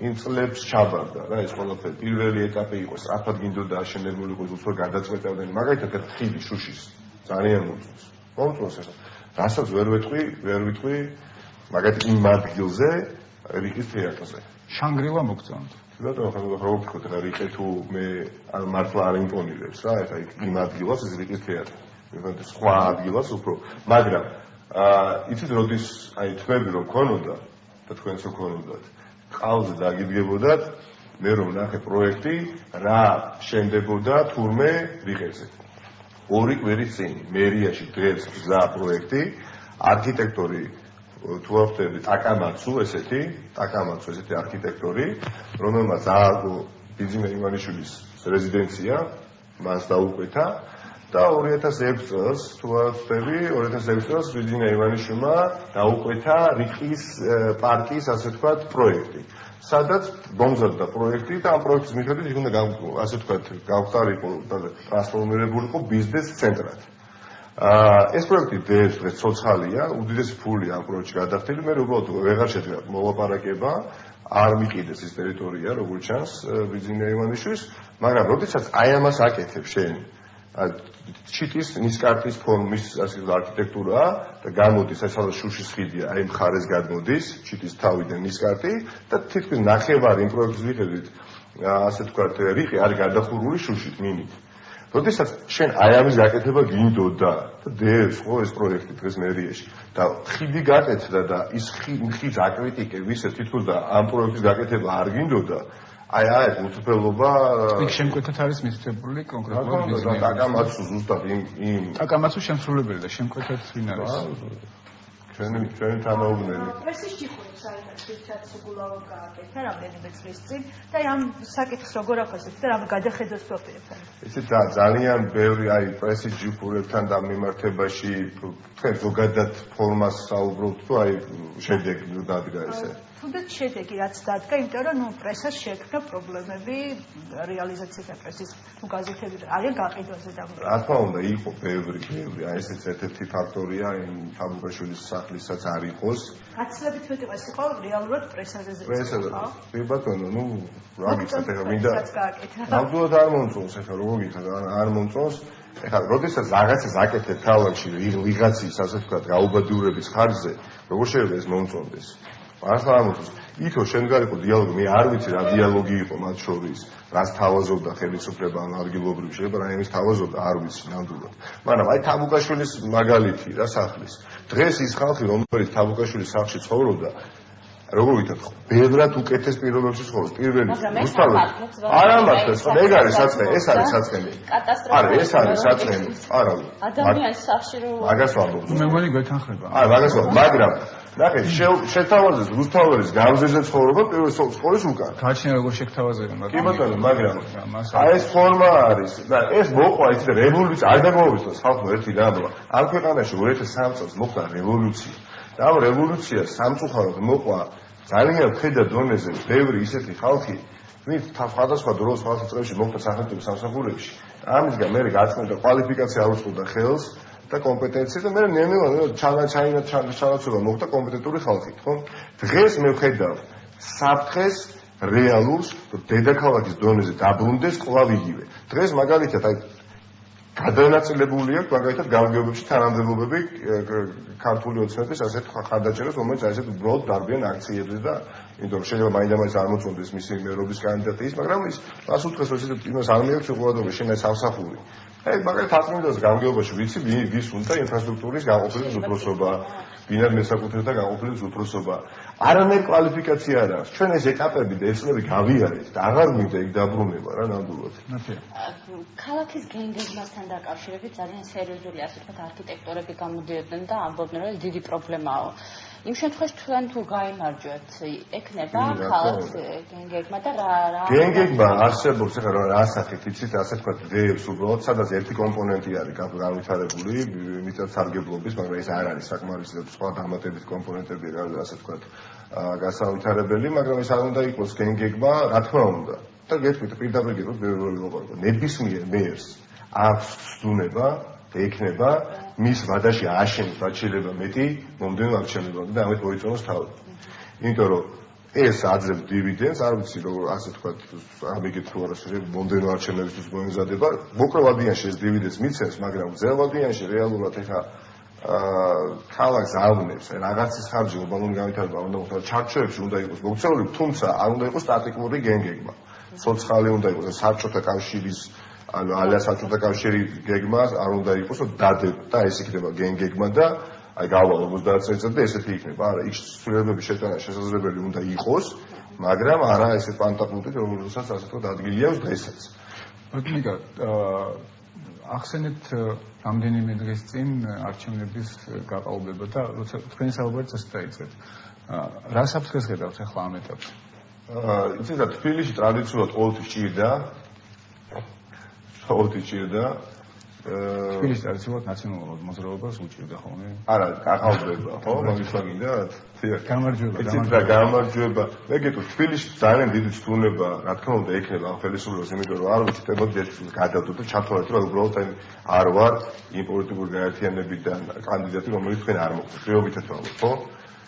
იმ წლებს ჩაბარდა რა ეს ყველაფერი პირველი ეტაპი იყო სწრაფად გინდოდა აშენებულიყო უფრო გადაწყვეტავდნენ მაგალითად ხიდი შუშის ძალიან მომწონს ახლა რასაც ვერ ვიტყვი მაგათ იმ ადგილზე რიყის თეატრზე შანგრილა მოგწონთ ბატონო ხო რა ვფიქრობ ახლა რიყე თუ მე მართლა არ იმპონირებს რა ეხა იმ ადგილას ეს რიყის თეატრი მეგონი სხვა ადგილას უფრო მაგრამ იცით როდის აი თქვენ რომ ქონოდა და თქვენც რო ქონოდათ ყალზე დაგიდგებოდათ მე რომ ნახე პროექტი რა შენდებოდა თურმე რიყეზე ორი კვირის წინ მერიაში დღეს გზა პროექტი არქიტექტორი თუ ავხდები ტაკამაცუ ესეთი არქიტექტორი რომელმაც ააგო ბიძინა ივანიშვილის რეზიდენცია მას დაუკვეთა და 2006 წელს თუ ავხდები 2006 წელს ბიძინა ივანიშვილმა დაუკვეთა რიყის პარკის ასე ვთქვათ პროექტი სადაც მომზადდა პროექტი და ამ პროექტის მიხედვით იქ უნდა ასე ვთქვათ გავხდარიყო და ტრანსფორმირებულიყო ბიზნეს ცენტრად ეს პროექტი დღეს ცოცხალია, უდიდესი ფული ამ პროექტში გადახდილი, მე უბრალოდ ვეღარ შედგა მოლაპარაკება, არ მიყიდეს ის ტერიტორია, როგორც ჩანს ბიძინა ივანიშვილის, მაგრამ როდესაც აი ამას აკეთებ შენ, ჩიტის ნისკარტის ფორმის ასე არქიტექტურა და გამოდის ეს სადაც შუშის ხიდია, აი მხარეს გადმოდის, ჩიტის თავიდან ნისკარტი და თითქმის ნახევარი იმ პროექტის მიხედვით, ასე ვთქვათ, რიყი არის გადახურული შუშით, მინით. როდესაც შენ აი ამის გაკეთება გინდოდა და დევს ხო ეს პროექტი დღეს მერიაში და ხიდი გაკეთდა და ის ხიდს აკრიტიკებ ისე თითქოს და ამ პროექტის გაკეთება არ გინდოდა აი ეს უთფელობა იქ შემკვეთად არის მითითებული კონკრეტულად ბიზნესი ტაკამაცუ ზუსტად იმ ტაკამაცუ შემსრულებელი და შემკვეთად ვინ არის ჩვენ თანაუგმნელი პრესის ჭიხური საერთოდ სიგულავო გააკეთა რამდენიმე წლის წინ და ამ საკითხს როგორ ახასიათებთ და რამე გადახედოს ვაპირებთ ისე ძალიან ბევრი აი პრესის ჯგუფურებთან დამემართებაში თქვენ ზოგადად ფორმას საუბრობთ თუ აი შედეგი დადგა ესე თუნდაც შედეგი რაც დადგა იმიტომ რომ ნუ პრესას შეექმნა პრობლემები რეალიზაციის და პრესის თუ გაზეთები არიან გაყიდვაზე დამოკიდებული რა თქმა უნდა იყო ბევრი აი ესეც ერთ-ერთი ფაქტორია იმ თაბუკაშვილის სახლისაც არ იყოს გაცილებით მეტი ეს იყო რეალურად პრესაზე კი ბატონო ნუ რა გიცეთ ახლა მინდა ნამდვილად არ მომწონს ახლა როგორ გითხრათ არ მომწონს ახლა როდესაც რაღაცას აკეთებ თავში ვიღაცის ასე ვთქვათ გაუბადურების ხარჯზე როგორ შეიძლება ეს მომწონდეს მართლა არ მომწონს ითო შენ გარიყო დიალოგი მე არ ვიცი რა დიალოგი იყო მათ შორის რას თავაზობდა ხელისუფლება ან ადგილობრივი შეიძლება რა იმის თავაზობდა არ ვიცი ნამდვილად მაგრამ აი თაბუკაშვილის მაგალითი რა სახლის დღეს ის ხალხი რომელიც თაბუკაშვილის სახლში ცხოვრობდა როგორ ვითართ ბევრად უკეთეს პირობებში ცხოვრობს პირველი რუსთავი არა მართლაც ეგ არის საწყენი ეს არის საწყენი არა ეს არის საწყენი არა ადამიანის სახშირო მაგას ვამბობ მე მგონი გვეთანხმება არა მაგას ვამბობ მაგრამ ნახე შეთავაზეს რუსთაველის გამზეზე ცხოვრობა პირველ სკოლის უკან გაჩნია როგორ შეგთავაზებენ კი ბატონო მაგრამ აი ეს ფორმა არის და ეს მოყვა ის რევოლუცია არ დაგმოვიცნოს ხალხო ერთი რამბა ამ ქვეყანაში 2003 წელს მოხდა რევოლუცია და ამ რევოლუციას სამწუხაროდ მოყვა ძალიან ხედა დონეზე ბევრი ისეთი ხალხი ვინც სხვადასხვა დროს სხვადასხვა წრეებში მოხდა სახელმწიფო სამსახურებში ამისგან მე გაწმენდა კვალიფიკაცია არ უწყობდა ხელს და კომპეტენცია და მე ნელ-ნელა ჩანაცვლება მოხდა კომპეტენტური ხალხით ხო დღეს მე ვხედავ საფრთხეს რეალურს დედაქალაქის დონეზე დაბრუნდეს კვლავ იგივე დღეს მაგალითად აი გადანაწილებული აქვს მაგალითად გამგეობებში თანამდებობები ქართული ოცნების ასეთ ხარდაჭერას რომელიც ასეთ უბრალოდ დარბიან აქციებზე და იმიტომ რომ შეიძლება მაინდა-მაინც არ მოწონდეს მისი მერობის კანდიდატი ის მაგრამ ის მას უთხრეს რომ ისეთ იმას არ მიაქვს უყურადღება შენ ეს სამსახური აი მაგალითად აწმინდას გამგეობაში ვიცი ვის უნდა ინფრასტრუქტურის განყოფილის უფროსობა ბინარ მესაკუთრეთა განყოფილის უფროსობა არანაირი კვალიფიკაცია არ აქვს ჩვენ ეს ეტაპები და ეს წლები გავიარეთ და აღარ მინდა იქ დაბრუნება რა ნამდვილად ქალაქის გენგებასთან დაკავშირებით ძალიან სერიოზული ასე ვთქვათ არქიტექტორები გამოდიოდნენ და ამბობდნენ რომ დიდი პრობლემაა იმ შემთხვევაში თქვენ თუ გაიმარჯვებთ ექნება ქალაქს გენგებმა და რა გენგებმა არსებობს ახლა რა ასახით იცით ასე ვთქვათ დეებს უბრალოდ სადაც ერთი კომპონენტი არის განვითარებული მიწა სარგებლობის მაგრამ ეს არ არის საკმარისი და სხვა დამატებით კომპონენტები არის ასე ვთქვათ გასავითარებელი მაგრამ ეს არ უნდა იყოს გენგებმა რა თქმა უნდა და გეტყვით პირდაპირ გეტყვით ბევრი ლაპარაკო ნებისმიერ მერს აქვს ცდუნება და ექნება მის ვადაში აშენს რაც შეიძლება მეტი მომდევნო არჩევნებამდე და ამით მოიწონოს თავი. იმიტომ რომ ეს აძლევს დივიდენდს, არ ვიცი როგორ ასე თქვათ, ამიგეთ თუ არა შეიძლება მომდევნო არჩევნებისთვის მოემზადება, მოკლევადიანში ეს დივიდენდს მიცემს, მაგრამ ძელვადიანში რეალურად ეხა ქალაქს ავნებს, რაღაცის ხარჯი ურბანული განვითარება უნდა მოხდეს, ჩარჩოებში უნდა იყოს მოქცეული, თუმცა არ უნდა იყოს სტატიკური გენგებმა. სოციალური უნდა იყოს საბჭოთა კავშირის ანუ ალა საბჭოთა კავშირი გეგმას არ უნდა იყოს დადებ და ეს იქნება გენგეგმა და აი გავალ 50 წელიწად და ესეთი იქნება. არა, იქ ცვლილებების შეტანა შესაძლებელი უნდა იყოს, მაგრამ არა ესე პანტაპუნტით, რომელსაც ასე თქვა ადგილი აქვს დღესაც. ბატონიკა, ახსენეთ რამდენიმე დღის წინ არჩევნების გაყალბება და როცა თქვენი საუბარი წესით დაიწყეთ. რა საფრთხეს ხედავთ ახლა ამ ეტაპზე? იცით რა, თბილისში ტრადიციულად ყოველთვის ჭირდა თბილისში ტრადიციულად ნაციონალურ მოძრაობას უჭირდა ხოლმე? არა, გაყალბება, ხო? მაგის მაგინდათ? გამარჯვება. იცით რა, გამარჯვება. მე გეტყვით, თბილისში ძალიან დიდი ცდუნება, რა თქმა უნდა, ექნება ამ ხელისუფლებას, იმიტომ რომ არ ვიცი, თემოთ გადავდო და ჩათვალეთ, რომ უბრალოდ არ ვარ იმ პოლიტიკური გაერთიანებიდან კანდიდატი, რომელიც თქვენ არ მოხდეთ. პრიორიტეტად ვამბობ, ხო?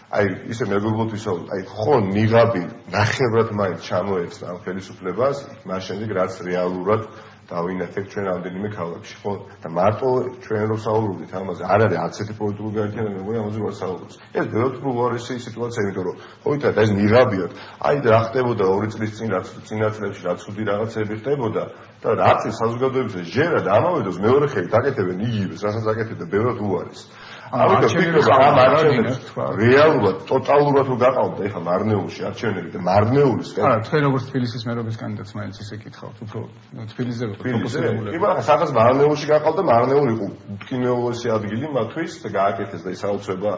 აი, ისე მეგობრულად ვისაუბრეთ, აი, ხო, ნიღაბი ნახევრად მაინც ჩამოეცდა ამ ხელისუფლებას, მას შემდეგ რაც რეალურად დავინახეთ ჩვენ რამდენიმე ქალაქში, ხო? და მარტო ჩვენ რო საუბრობთ ამაზე, არ არის არც ერთი პოლიტიკური გაერთიანება, რომელიც ამაზე ვერ საუბრობს. ეს ბევრად უარესი სიტუაცია, იმიტომ რომ ხო ითქვა ეს ნიღაბიად. აი და რა ხდებოდა 2 წლის წინ, რაც წინასწრებში რა ცუდი რაღაცები ხდებოდა და რაც საზოგადოებაზე ჟერა და ამავე დროს მეორე ხელი დაკეთებენ იგივეს, რასაც აკეთებდა ბევრად უარის. ამიტომ ფიქრობ ამ არჩევნებს რეალურად, ტოტალურად რო გაყავდა ეხლა მარნეულში არჩევნები და მარნეულის არა, თქვენ როგორც თბილისის მერობის კანდიდატს მაინც ისე კითხავთ, უფრო თბილისზე ფოკუსირებული. კი, მაგრამ სადაც მარნეულში გაყავდა, მარნეული იყო უთხინეულესი ადგილი მათთვის და გააკეთეს და ის აუცება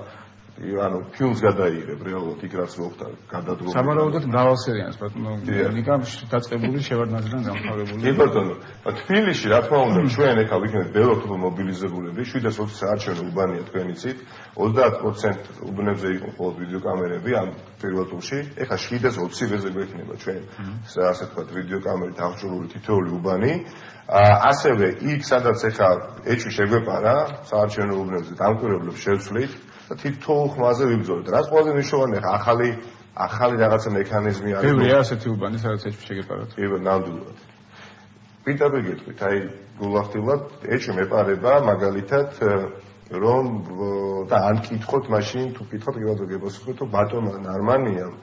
ანუ ფილმს გადაიღებ რეალურად იქ რაც მოხდა გადადგომა. სამარაუდოდ მრავალსერიანს ბატონო ნიკა დაწყებული შევარდნაძიდან დამთავრებული. კი ბატონო, თბილისში რა თქმა უნდა ჩვენ ეხლა ვიქნებით ბევრად უფრო მობილიზებულები, 720 არჩევნი უბანია თქვენ იცით, 30% უბნებზე იყო მხოლოდ ვიდეოკამერები ამ პირველ ტურში, ეხლა 720-ზე გვექნება ჩვენ ასე ვთქვათ ვიდეოკამერით აღჭურვილი თითოეული უბანი. ასევე იქ სადაც ეხლა ეჭვი შეგვეპარა საარჩევნო უბნებზე დამკვირვებლებს შევცვლით და თითოეულ ხმაზე ვიბრძოლეთ. რაც ყველაზე მნიშვნელოვანია, ახალი რაღაცა მექანიზმი არის. ბევრია ასეთი უბანი, სადაც ეჭვი შეგეპარათ. კი, ნამდვილად. პირდაპირ გეტყვით, აი გულახდილად ეჭვი მეპარება მაგალითად რომ და ან კითხოთ მაშინ თუ კითხოთ გიბადო გებოსხოთ რომ ბატონმა ნარმანიამ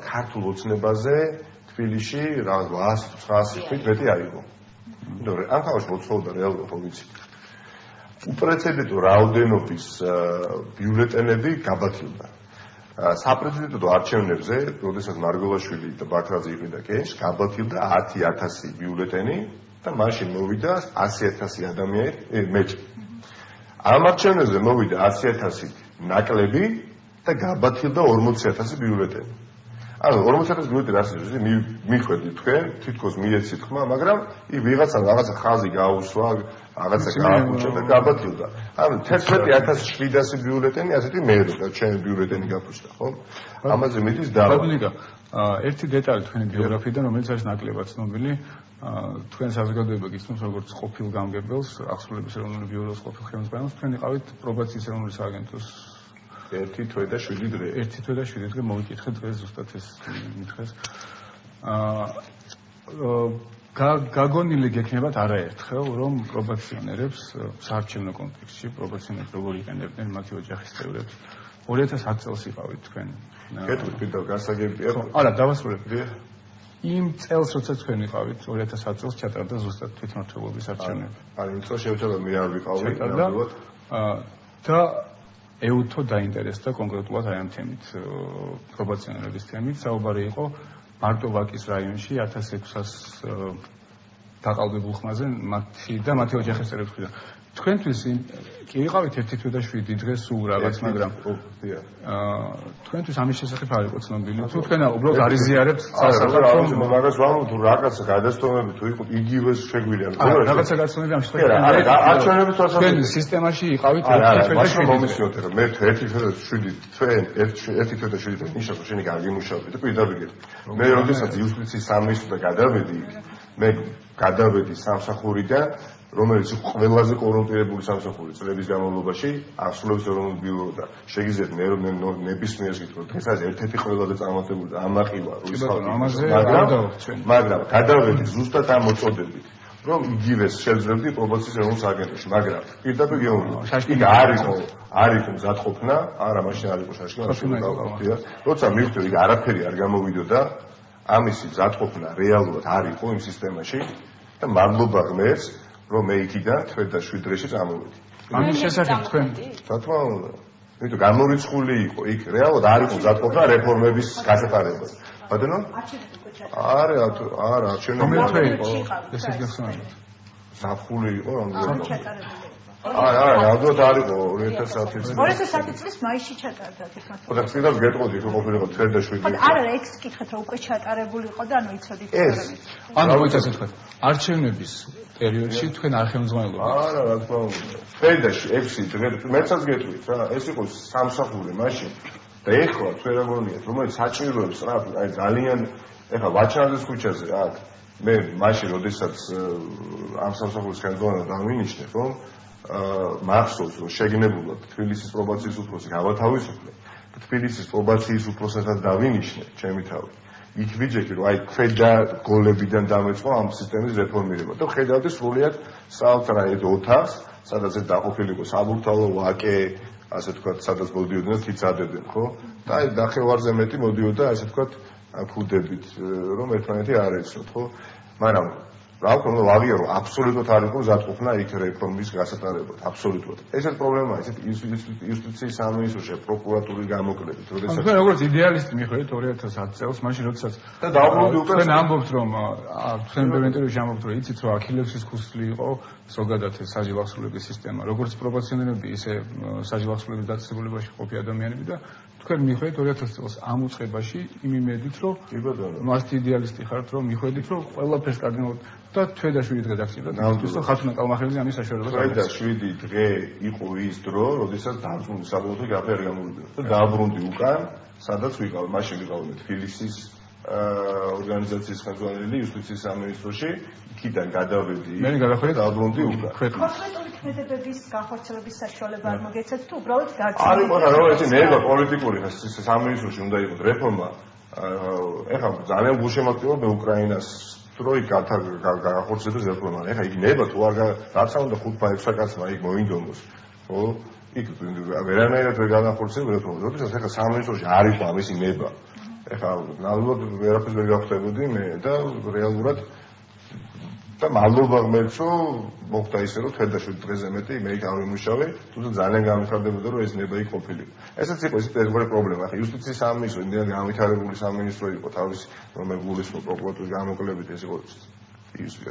ქართულ ოცნებაზე თბილისში რაღაც 100-900 თვით მეტი აიღო. იმიტომ რომ ამ ხალხს მოწოვდა რეალურად ხო ვიცი. უპრეცედენტო რაოდენობის ბიულეტენები გაბათილდა. საპრეზიდენტო არჩევნებზე, როდესაც მარგველაშვილი და ბაქრაძე იყიდა კენჭს, გაბათილდა 10,000 ბიულეტენი და მაშინ მოვიდა 100,000 ადამიანი მეჭი. ამ არჩევნებზე მოვიდა 100,000 ნაკლები და გაბათილდა 40,000 ბიულეტენი. ანუ 40,000 ბიულეტენი ასეც მიხვედი თქვენ, თითქოს მიეცით ხმა, მაგრამ იქ რაღაცა ხაზი გაუსვა, რაღაცა გააკუჭა და გაბათილდა. ანუ 11,700 ბიულეტენი ასეთი მერო და ჩემი ბიულეტენი გაფუჭდა, ხო? ამაზე მიდის და ერთი დეტალი თქვენი ბიოგრაფიიდან, რომელიც არის ნაკლებად ცნობილი, თქვენ საზოგადოება გიცნობს როგორც ყოფილ გამგებელს, აღსრულების ეროვნული ბიუროს ყოფილ ხელმძღვანელს, თქვენ იყავით პრობაციის ეროვნული სააგენტოს 1 თვე და 7 დღე. 1 თვე და 7 დღე მოვიკითხე დღეს ზუსტად ეს მითხეს. გაგონილი გექნებათ არაერთხელ, რომ პრობაციონერებს საარჩევნო კონტექსტში პრობაციონერები როგორ იყენებდნენ მათი ოჯახის წევრებს. 2010 წელს იყავით თქვენ. გეტყვით კიდევ გასაგებია. არა, დავასრულებ. იმ წელს როცა თქვენ იყავით 2010 წელს ჩატარდა ზუსტად თვითმმართველობის არჩევნები. არა, იმ წელს შევეცადა მე არ ვიყავი ნამდვილად. და ეუთო დაინტერესდა კონკრეტულად აი ამ თემით, პრობაციონერების თემით. საუბარი იყო მარტო ვაკის რაიონში 1600 დაყალბებულ ხმაზე მათი ოჯახის წევრებიდან. თქვენთვის კი იყავით 1 თვე და 7 დღე სულ რაღაც, მაგრამ თქვენთვის ამის შესახებ არ იყო ცნობილი. თუ თქვენ უბრალოდ არიზიარებთ სასახელო მაგას ვამბობ, თუ რაღაცა გადასტომები თუ იყო იგივე შეგვიძლია. რაღაცა გადასტომები ამ შემთხვევაში. არა, არჩევნების თვალსაზრისით თქვენ სისტემაში იყავით 1 თვე და 7 მომისიოთ, რომ მე 1 თვე და 7 თვე 1 თვე და 7 დღე ნიშნავს, შენი გამიმუშავდი და პირდაპირ. მე როდესაც იუსტიციის სამინისტროდან გადავედი, მე გადავედი სამსახურიდან, რომელიც ყველაზე კორუმპირებული სამსახური წლების განმავლობაში აღსრულების ეროვნულ ბიუროდან. შეგიძლიათ მე რომ ნებისმიერს გითხრათ, ეს არის ერთ-ერთი ყველაზე წარმატებული და ამაყილა რუის ხალხი. მაგრამ გადავედი ზუსტად ამ მოწოდებით, რომ იგივეს შევძლებდი პრობაციის ეროვნულ სააგენტოში, მაგრამ პირდაპირ გეუბნები. იქ არ იყო მზადყოფნა, არა მაშინ არ იყო შაშკი, როცა მივხვდი იქ არაფერი არ გამოვიდოდა, ამისი მზადყოფნა რეალურად არ იყო იმ სისტემაში და მადლობა ღმერთს, რომ მე იქიდან თვე და 7 დღეში წამოვედი. ამის შესახებ თქვენ რა თქმა უნდა, იმიტომ გამორიცხული იყო იქ რეალურად არ იყო მზადყოფნა რეფორმების გასატარებლად. ბატონო? არა, არჩევნები რომელი თვე იყო? ესეც გახსოვთ. ზაფხული იყო რამდენი? არა, ნამდვილად არ იყო 2010 წლის. 2010 წლის მაისში ჩატარდა თვითონ. ხო და ცდილად გეტყოდი, რომ ყოფილიყო თვე და 7 დღე. არა, ეგ კითხეთ, რომ უკვე ჩატარებული იყო და ანუ იცოდით ეს. ანუ მოიცა ასე თქვა. არჩევნების პერიოდში თქვენ არ ხელმძღვანელობთ. არა, რა თქმა უნდა. თვე და 6 დღე, მეცაც გეტყვით რა, ეს იყო სამსახური მაშინ. და ეხლა თქვენ რა გონიათ, რომელიც საჭიროებს რა, აი ძალიან ეხლა ვაჩარდეს ქუჩაზე რა. მე მაშინ, როდესაც ამ სამსახურის ხელმძღვანელად დავინიშნე, რომ მახსოვს, რომ შეგნებულად თბილისის პრობაციის უფროსი გავათავისუფლე და თბილისის პრობაციის უფროსად დავინიშნე ჩემი თავი. იქ ვიჯექი, რომ აი ქვედა გოლებიდან დამეწყო ამ სისტემის რეფორმირება და ხედავდი სრულიად საალტრაედ ოთახს, სადაც დაყოფილიყო საბურთალო ვაკე, ასე თქვათ, სადაც მოდიოდნენ და თიცადებდნენ, ხო? და აი ნახევარზე მეტი მოდიოდა, ასე თქვათ, ფუდებით, რომ ერთმანეთი არ ეცნოთ, ხო? მაგრამ რა ვქნა, ვაღიარო, აბსოლუტურად არ იყო მზადყოფნა იქ რეფორმის გასატარებლად, აბსოლუტურად. ესეც პრობლემაა, ესეთ იუსტიციის სამინისტროში პროკურატურის გამოკლებით, როდესაც თქვენ როგორც იდეალისტი მიხვდით 2010 წელს, მაშინ როდესაც და დაუბრუნდი უკვე თქვენ ამბობთ, რომ თქვენ ინტერვიუში ამბობთ, რომ იცით, რომ აქილევსის ქუსლი იყო ზოგადად საჯარო აღსრულების სისტემა, როგორც პრობაციონერები, ისე საჯარო აღსრულების დაწესებულებაში ყოფილი ადამიანები და თქვენ მიხვდით 2010 წელს ამ უწყებაში იმ იმედით, რომ მასტი იდეალისტი ხართ, რომ მიხვდით, რომ ყველაფერს კარგად და თვე და 7 დღე დაგჭირდა. ნამდვილად ხათუნა კალმახელიძე ამის საშუალებას თვე და 7 დღე იყო ის დრო, როდესაც დაბრუნდი საბოლოოდ გაფერი გამოვიდა. და დაბრუნდი უკან, სადაც ვიყავ, მაშინ ვიყავ თბილისის ორგანიზაციის ხელმძღვანელი იუსტიციის სამინისტროში, იქიდან გადავედი. მე გადავედი დაბრუნდი უკან. კონკრეტული ქმედებების განხორციელების საშუალება არ მოგეცეთ თუ უბრალოდ დარჩენილი? არ იყო რა, რომ ეს ნება პოლიტიკური სამინისტროში უნდა იყოს რეფორმა. ეხლა ძალიან გულშემატკივრია მე უკრაინას როი გახორციელდეს რეფორმა. ეხლა იქ ნება თუ არ რაცა უნდა 5-6 კაცმა იქ მოინდომოს. ხო? იქ ვერანაირად ვერ განახორციელებს რეფორმა. როდესაც ეხლა სამინისტროში არ იყო ამისი ნება. ეხლა ნამდვილად ვერაფერს ვერ გავხდებოდი მე და რეალურად და მადლობა ღმერთო, მოხდა ისე რომ 17 დღეზე მეტი მე იქ არ ვიმუშავე, თუმცა ძალიან გამიხარდებოდა რომ ეს ნება იქ ყოფილიყო. ესეც იყო ის პირველი პრობლემა. ახლა იუსტიციის სამინისტრო იმდენად განვითარებული სამინისტრო იყო თავის რომ გულისხმო პროკურატურის გამოკლებით ეს იყო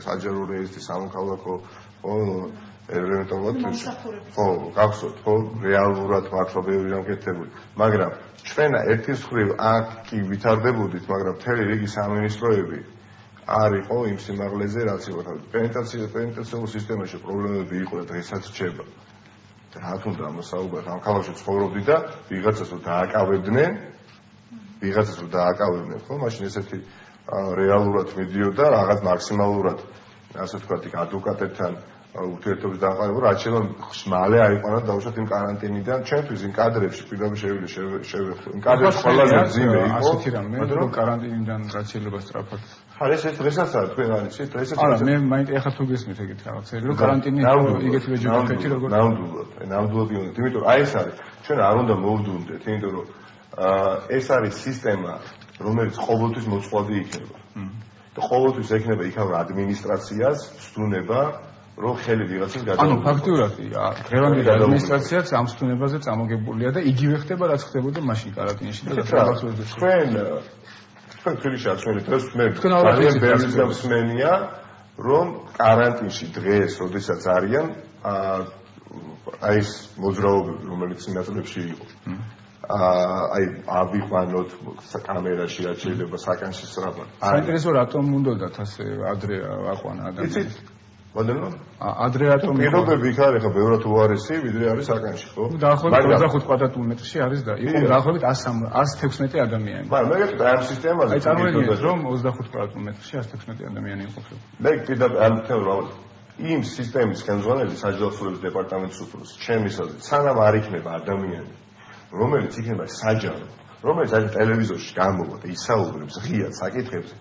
საჯარო რეესტრი სამოქალაქო ელემენტურად ხო გახსოვთ ხო რეალურად მართლა ბევრი რამკეთებული მაგრამ ჩვენ ერთის მხრივ აქ კი ვითარდებოდით მაგრამ მთელი რიგი სამინისტროები არ იყო იმ სიმაღლეზე რაც იყო პენიტენციარულ სისტემაში პრობლემები იყო და დღესაც რჩება და რა თქმა უნდა მოსაუბარ ამ ქალაქში ცხოვრობდი და ვიღაცას რომ დააკავებდნენ ხო მაშინ ესეთი რეალურად მიდიოდა რაღაც მაქსიმალურად ასე ვთქვათ იქ ადვოკატებთან ურთიერთობის დაყარება რაც შეიძლება მალე აიყვანა დაუშვათ იმ კარანტინიდან ჩვენთვის იმ კადრებში პირდაპირ შევეხო იმ კადრებში ყველაზე ძიმე იყო ასეთი რამე რომ კარანტინიდან რაც შეიძლება სწრაფად არის ეს დღესაც არა თქვენ არიცით დღესაც არა მე მაინტერესებს ახლა თუ გესმით ეგეთ რაღაცები რომ კარანტინი იგივე ჯერჯერობით როგორ ნამდვილად ვიყოთ იმიტომ რომ აი ეს არის ჩვენ არ უნდა მოვდუნდეთ იმიტომ რომ ეს არის სისტემა რომელიც ყოველთვის მოწყვლადი იქნება და ყოველთვის ექნება იქაურ ადმინისტრაციას სდუნება რომ ხელი ვიღაცას გადაუდგა. ანუ ფაქტურად დღევანდელი ადმინისტრაციაც ამ სტუნებაზე წამოგებულია და იგივე ხდება რაც ხდებოდა მაშინ კარანტინში და საფრანგეთში. თქვენ ფილში აჩვენეთ ეს მე ძალიან ბევრი მსმენია რომ კარანტინში დღეს როდესაც არიან აი ეს მოძრაობები რომელიც ნაწილებში იყო. აი ავიყვანოთ კამერაში რაც შეიძლება საკანში სწრაფად. საინტერესო რატომ უნდათ ასე ადრე აყვანა ადამიანს? ვადენო? ადრე რატომ პირობები იქ არის ხა ბევრად უარესი ვიდრე არის საკანში, ხო? დაახლოებით 25 კვადრატმეტრში არის და იყო დაახლოებით 116 ადამიანი. მაგრამ მე გეტყვი ამ სისტემაზე აი წარმოიდგინეთ რომ 25 კვადრატმეტრში 116 ადამიანი იყოფება. მე პირდაპირ ამ თეორიულად იმ სისტემის ხელმძღვანელი საჯაროსულების დეპარტამენტის უფროსი ჩემის აზრით სანამ არ იქნება ადამიანი რომელიც იქნება საჯარო რომელიც აი ტელევიზორში გამოვა და ისაუბრებს ღიად საკითხებზე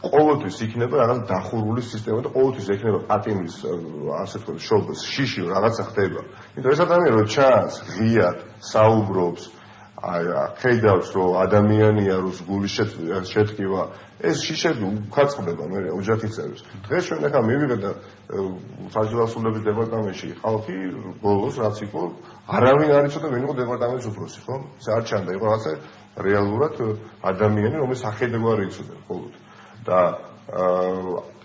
ყოველთვის იქნება რაღაც დახურული სისტემა და ყოველთვის ექნება პატიმრის ასე ვთქვათ შობას შიში რაღაცა ხდება. იმიტომ ეს ადამიანი რო ჩანს ღიად საუბრობს აი ხედავს რომ ადამიანია როს გული შეტკივა ეს შიშები უკაწყდება მე ოჯახის წევრებს. დღეს ჩვენ ახლა მივიღეთ და საჯაროსულების დეპარტამენტში ხალხი ბოლოს რაც იყო არავინ არ იცოდა ვინ იყო დეპარტამენტის უფროსი ხო? ეს არ ჩანდა იყო რაღაცა რეალურად ადამიანი რომელიც ახედგვარი იცოდა ყოველთვის. და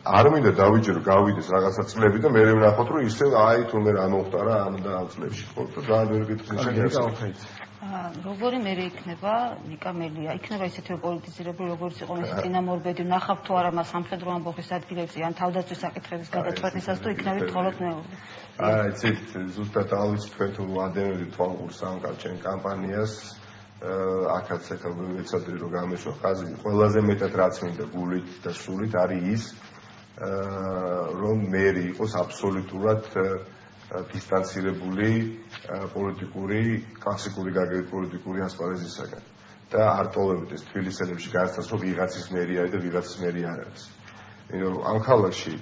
არ მინდა დავიჯერო გავიდეს რაღაცა წლები და მე ვნახოთ რომ ისე აი თუნდაც რა მოხდა რა ამ და ამ წლებში ხო და ძალიან ბევრი კითხვის შეგვიძლია როგორი მე იქნება ნიკამელია იქნება ისეთი პოლიტიზირებული როგორც იყო ეს წინამორბედი ნახავთ თუ არა მას სამხედრო ამბოხის ადგილებში ან თავდაცვის საკითხების გადაწყვეტისას თუ იქნებით მხოლოდ მეორე აი ცით ზუსტად ავიცი თქვენ თუ ადამიანები თვალყურს ამ კამპანიას აქაც ახლა მეცადე რომ გამეშვა ხაზი ყველაზე მეტად რაც მინდა გულით და სულით არის ის რომ მერი იყოს აბსოლუტურად დისტანცირებული პოლიტიკური კლასიკური გაგებით პოლიტიკური ასპარეზისაგან და არ ტოვებთ ეს თბილისელებში განცდას რომ ვიღაცის მერი არის და ვიღაცის მერი არ არის. იმიტომ რომ ამ ქალაქში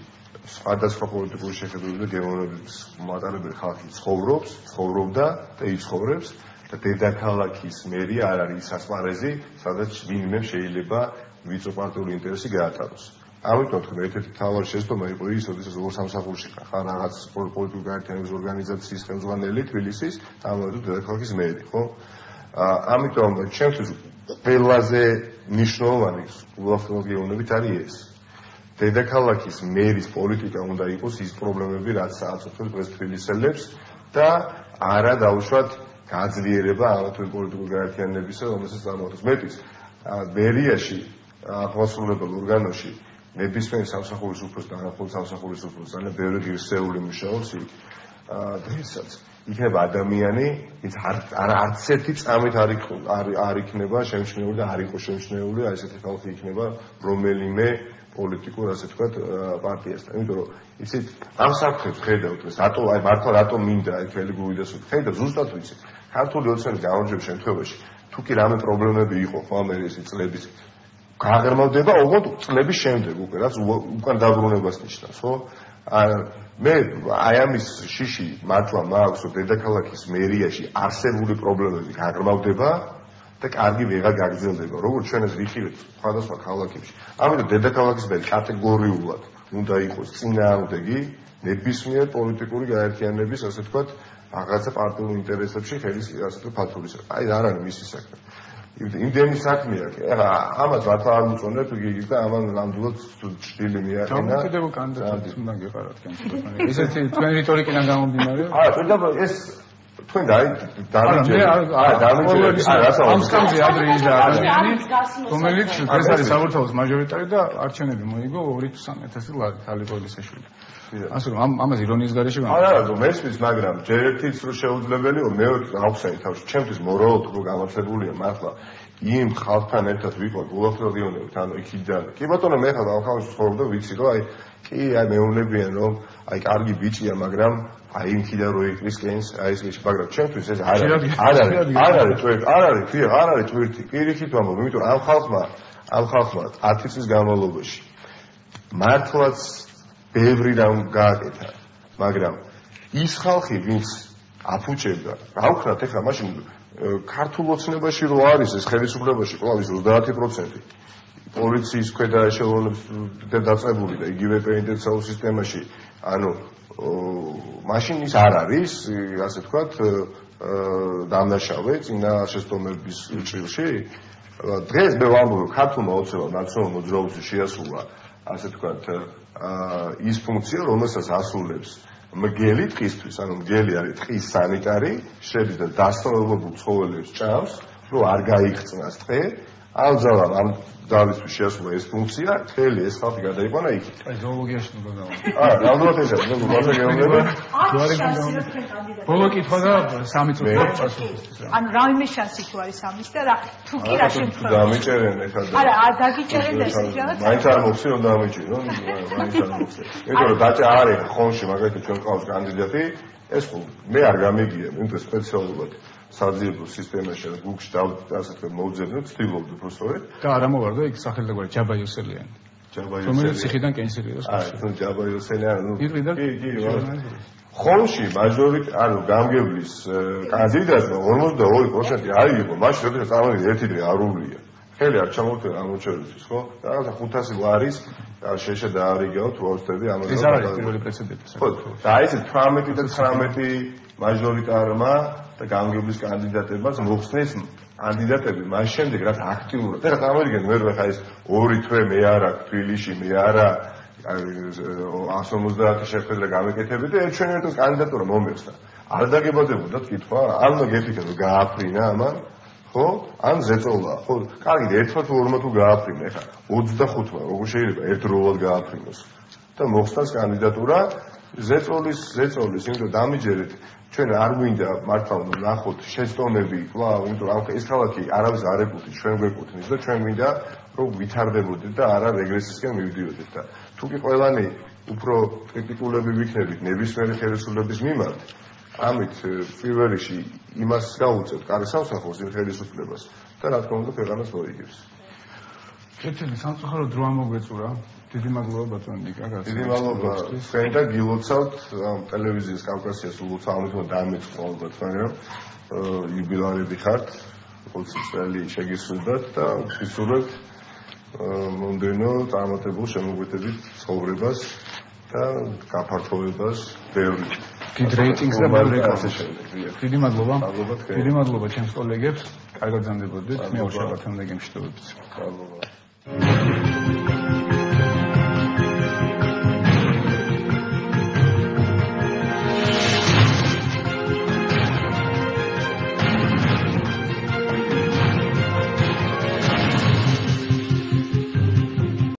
სხვადასხვა პოლიტიკური შეხედულებით და გემოვნების მატარებელი ხალხი ცხოვრობდა და იცხოვრებს და დედაქალაქის მერი არ არის ასპარეზი, სადაც ვინმე შეიძლება ვიწრო პარტიული ინტერესი გაატაროს. ამიტომ თქვენ ერთ-ერთი მთავარი შეცდომა იყო ის, როდესაც ორ სამსახურში ხარ რაღაც პოლიტიკური გაერთიანების ორგანიზაციის ხელმძღვანელი თბილისის, ამავდროულად დედაქალაქის მერი, ხო? ამიტომ ჩემთვის ყველაზე მნიშვნელოვანი გულახდილებით არის ეს. დედაქალაქის მერის პოლიტიკა უნდა იყოს ის პრობლემები, რაც აწუხებს დღეს თბილისელებს და არა დაუშვათ გაძლიერება ამ თუ პოლიტიკური გაერთიანებისა, რომელსაც წარმოადგენს მეტის. ბერიაში აღმასრულებელ ორგანოში ნებისმიერ სამსახურის უფროს და არამხოლოდ სამსახურის უფროს ძალიან ბევრი ღირსეული მუშაობს იქ დღესაც. იქნება ადამიანი, ვინც არც ერთი წამით არ იქნება შემჩნეული და არ იყო შემჩნეული, აი ესეთი ხალხი იქნება რომელიმე პოლიტიკურ, ასე ვთქვათ, პარტიასთან. იმიტომ რომ იცით, ამ საფრთხეს ხედავთ ეს, აი მართლა რატომ მინდა აი თელი გულიდას ხედავ, ზუსტად ვიცი. ქართული ოცნების გამარჯვების შემთხვევაში თუ კი რამე პრობლემები იყო ხო ამ ეს წლების გაღრმავდება ოღონდ წლების შემდეგ უკვე რაც უკან დაბრუნებას ნიშნავს ხო მე აი ამის შიში მართლა მაქვს რომ დედაქალაქის მერიაში არსებული პრობლემები გაღრმავდება და კარგი ვეღარ გაგრძელდება როგორც ჩვენ ეს ვიხილეთ სხვადასხვა ქალაქებში ამიტომ დედაქალაქის მერი კატეგორიულად უნდა იყოს წინააღმდეგი ნებისმიერ პოლიტიკური გაერთიანების, ასე ვთქვათ, რაღაცა პარტიულ ინტერესებში ხელის ასე ვთქვათ ფათურისა. აი არ არის მისი საქმე. იმდენი საქმეა, ეხლა ამას მართლა არ უწონებ იგი და ამან ნამდვილად ჭრილი მიაყენა. დამოუკიდებელ კანდიდატის უნდა გეყარათ კენჭროფანი. ესეთი თქვენი რიტორიკიდან გამომდინარე? პირდაპირ ეს თქვენ დამიჯერეთ. ამ სკამზე ადრე იჯდა ადამიანი, რომელიც ეს არის საბურთალოს მაჟორიტარი და არჩევნები მოიგო 2-3 ლარი თალიკოვილისაშვილი. ასე რომ ამას ირონიის გარეშე არა, მესმის, მაგრამ ჯერ ერთიც რო შეუძლებელია, მეორე გავხსენე თავში, ჩემთვის მორალოდ რო გამართლებულია მართლა იმ ხალხთან ერთად ვიყავ გულახდელიონებით, ანუ იქიდან. კი ბატონო, მე ხარ ამ ხალხში ცხოვრობ და ვიცი რომ კი მეუბნებიან რომ კარგი ბიჭია, მაგრამ იმ ხიდან რო იყრის კენს, ეს ვიცი, მაგრამ ჩემთვის ეს არ არის თვირთი. პირიქით ვამბობ, იმიტომ რომ ამ ხალხმა 10 წლის განმავლობაში მართლაც ბევრი რამ გააკეთა, მაგრამ ის ხალხი, ვინც აფუჭებდა, რა ვქნათ ეხლა მაშინ ქართულ ოცნებაში რო არის ეს ხელისუფლებაში კვლავ 30%, პოლიციის ქვედა ეშელონებს დაწებული და იგივე პენიტენციარულ სისტემაში, ანუ მაშინ ის არ არის, ასე ვთქვათ, დამნაშავე წინა შეცდომების ჭრილში. დღეს მე ვამბობ, ქართულმა ოცნებამ ნაციონალურ მოძრაობაში შეასრულა, ასე ვთქვათ, ის ფუნქცია, რომელსაც ასრულებს მგელი ტყისთვის, ანუ მგელი არის ტყის სანიტარი, შედის და დასწრებულ ცხოველებს ჭამს, რომ არ გაიხსნას ტყე, ამ ძალამ ამ ძალისთვის შეასრულა ეს ფუნქცია, მთელი ეს ხალხი გადაიყვანა იქით. აი ზოოლოგიაში უნდა დავამბობ. ნამდვილად ესაა, მე გვაქვს გეუბნები. ბოლო კითხვა და 3 წუთი პასუხი. ანუ რაიმე შანსი თუ არის ამის და რა თუ კი რა შემთხვევაში. დამიჭერენ ეხლა. არა, დაგიჭერენ და ესეთი რაღაც. მაინც არ მოხსენ რომ დამიჭირონ, მაინც არ მოხსენ. იმიტომ რომ დაჭა არის ხონში მაგალითად ჩვენ ყავს კანდიდატი, ეს მე არ გამიგია, იმიტომ სპეციალურად საძიებო სისტემაში და გუგლში ასე თქვა მოვძებნე, ვცდილობდი უბრალოდ და არა მოვარდა იქ სახელდაგვარი ჯაბა იოსელიანი. რომელიც ციხიდან კენსერია. თუ ჯაბა იოსელიანი, კი. ხონში მაჟორიტ, ანუ გამგებლის კანდიდატმა 42% აიღო, მაშინ როდესაც წამოვიდა ერთი დღე არულია. ხელი არ ჩამოვთვალე ამ უჩვენებისთვის, ხო? და 500 ლარის შეშა დაარიგაო თუ ავსტები ამაზე. ეს არ არის პირველი პრეცედენტი. ხო, და ეს 18 და 19 მაჟორიტარმა და გამგებლის კანდიდატებმაც მოხსნეს კანდიდატები მას შემდეგ რაც აქტიურად. ეხლა წამოვიდგენ მე რა ხა ეს 2 თვე მე არა თბილისში, მე არა 150 შეხვედრა გამეკეთები და ერთჩვენებთან კანდიდატურა მომეცდა. არ დაგებადებოდათ კითხვა, არ უნდა გეფიქრე რომ გააფრინა ამან, ხო? ან ზეწოლა, ხო? კარგი, ერთმა თუ ორმა თუ გააფრინა, ეხლა 25-მა როგორ შეიძლება ერთდროულად გააფრინოს. და მოხსნას კანდიდატურა ზეწოლის, იმიტომ დამიჯერეთ ჩვენ არ გვინდა მართლა ნახოთ შეცდომები, კვლავ, იმიტომ რომ ეს ქალაქი არავის არ ეკუთვნის, ჩვენ გვეკუთვნის და ჩვენ გვინდა რომ ვითარდებოდეთ და არა რეგრესისკენ მივდიოდეთ და თუ კი ყველანი უფრო კრიტიკულები ვიქნებით ნებისმიერი ხელისუფლების მიმართ, ამით პირველ რიგში იმას გაუწევთ კარგ სამსახურს იმ ხელისუფლებას და რა თქმა უნდა ქვეყანას მოიგებს. კეთილი სამწუხარო დრო ამოგვეწურა. დიდი მადლობა ბატონო ნიკა. დიდი მადლობა. თქვენ და გილოცავთ ამ ტელევიზიის კავკასიას ულოცავთ დამეწყოთ, მაგრამ იუბილეები ხართ. 20 წელი შეგისურვებთ და ვისურვებთ მომდენო წარმატებულ შემოგვეთებით ცხოვრებას და გაფართოებას ბევრი. დიდ რეიტინგს და ბევრი რეკламაში. დიდი მადლობა. დიდი მადლობა ჩემს კოლეგებს. კარგად გრძანდებოდეთ. მე უშავ ბათუმზე გემშვიდობებით. მადლობა.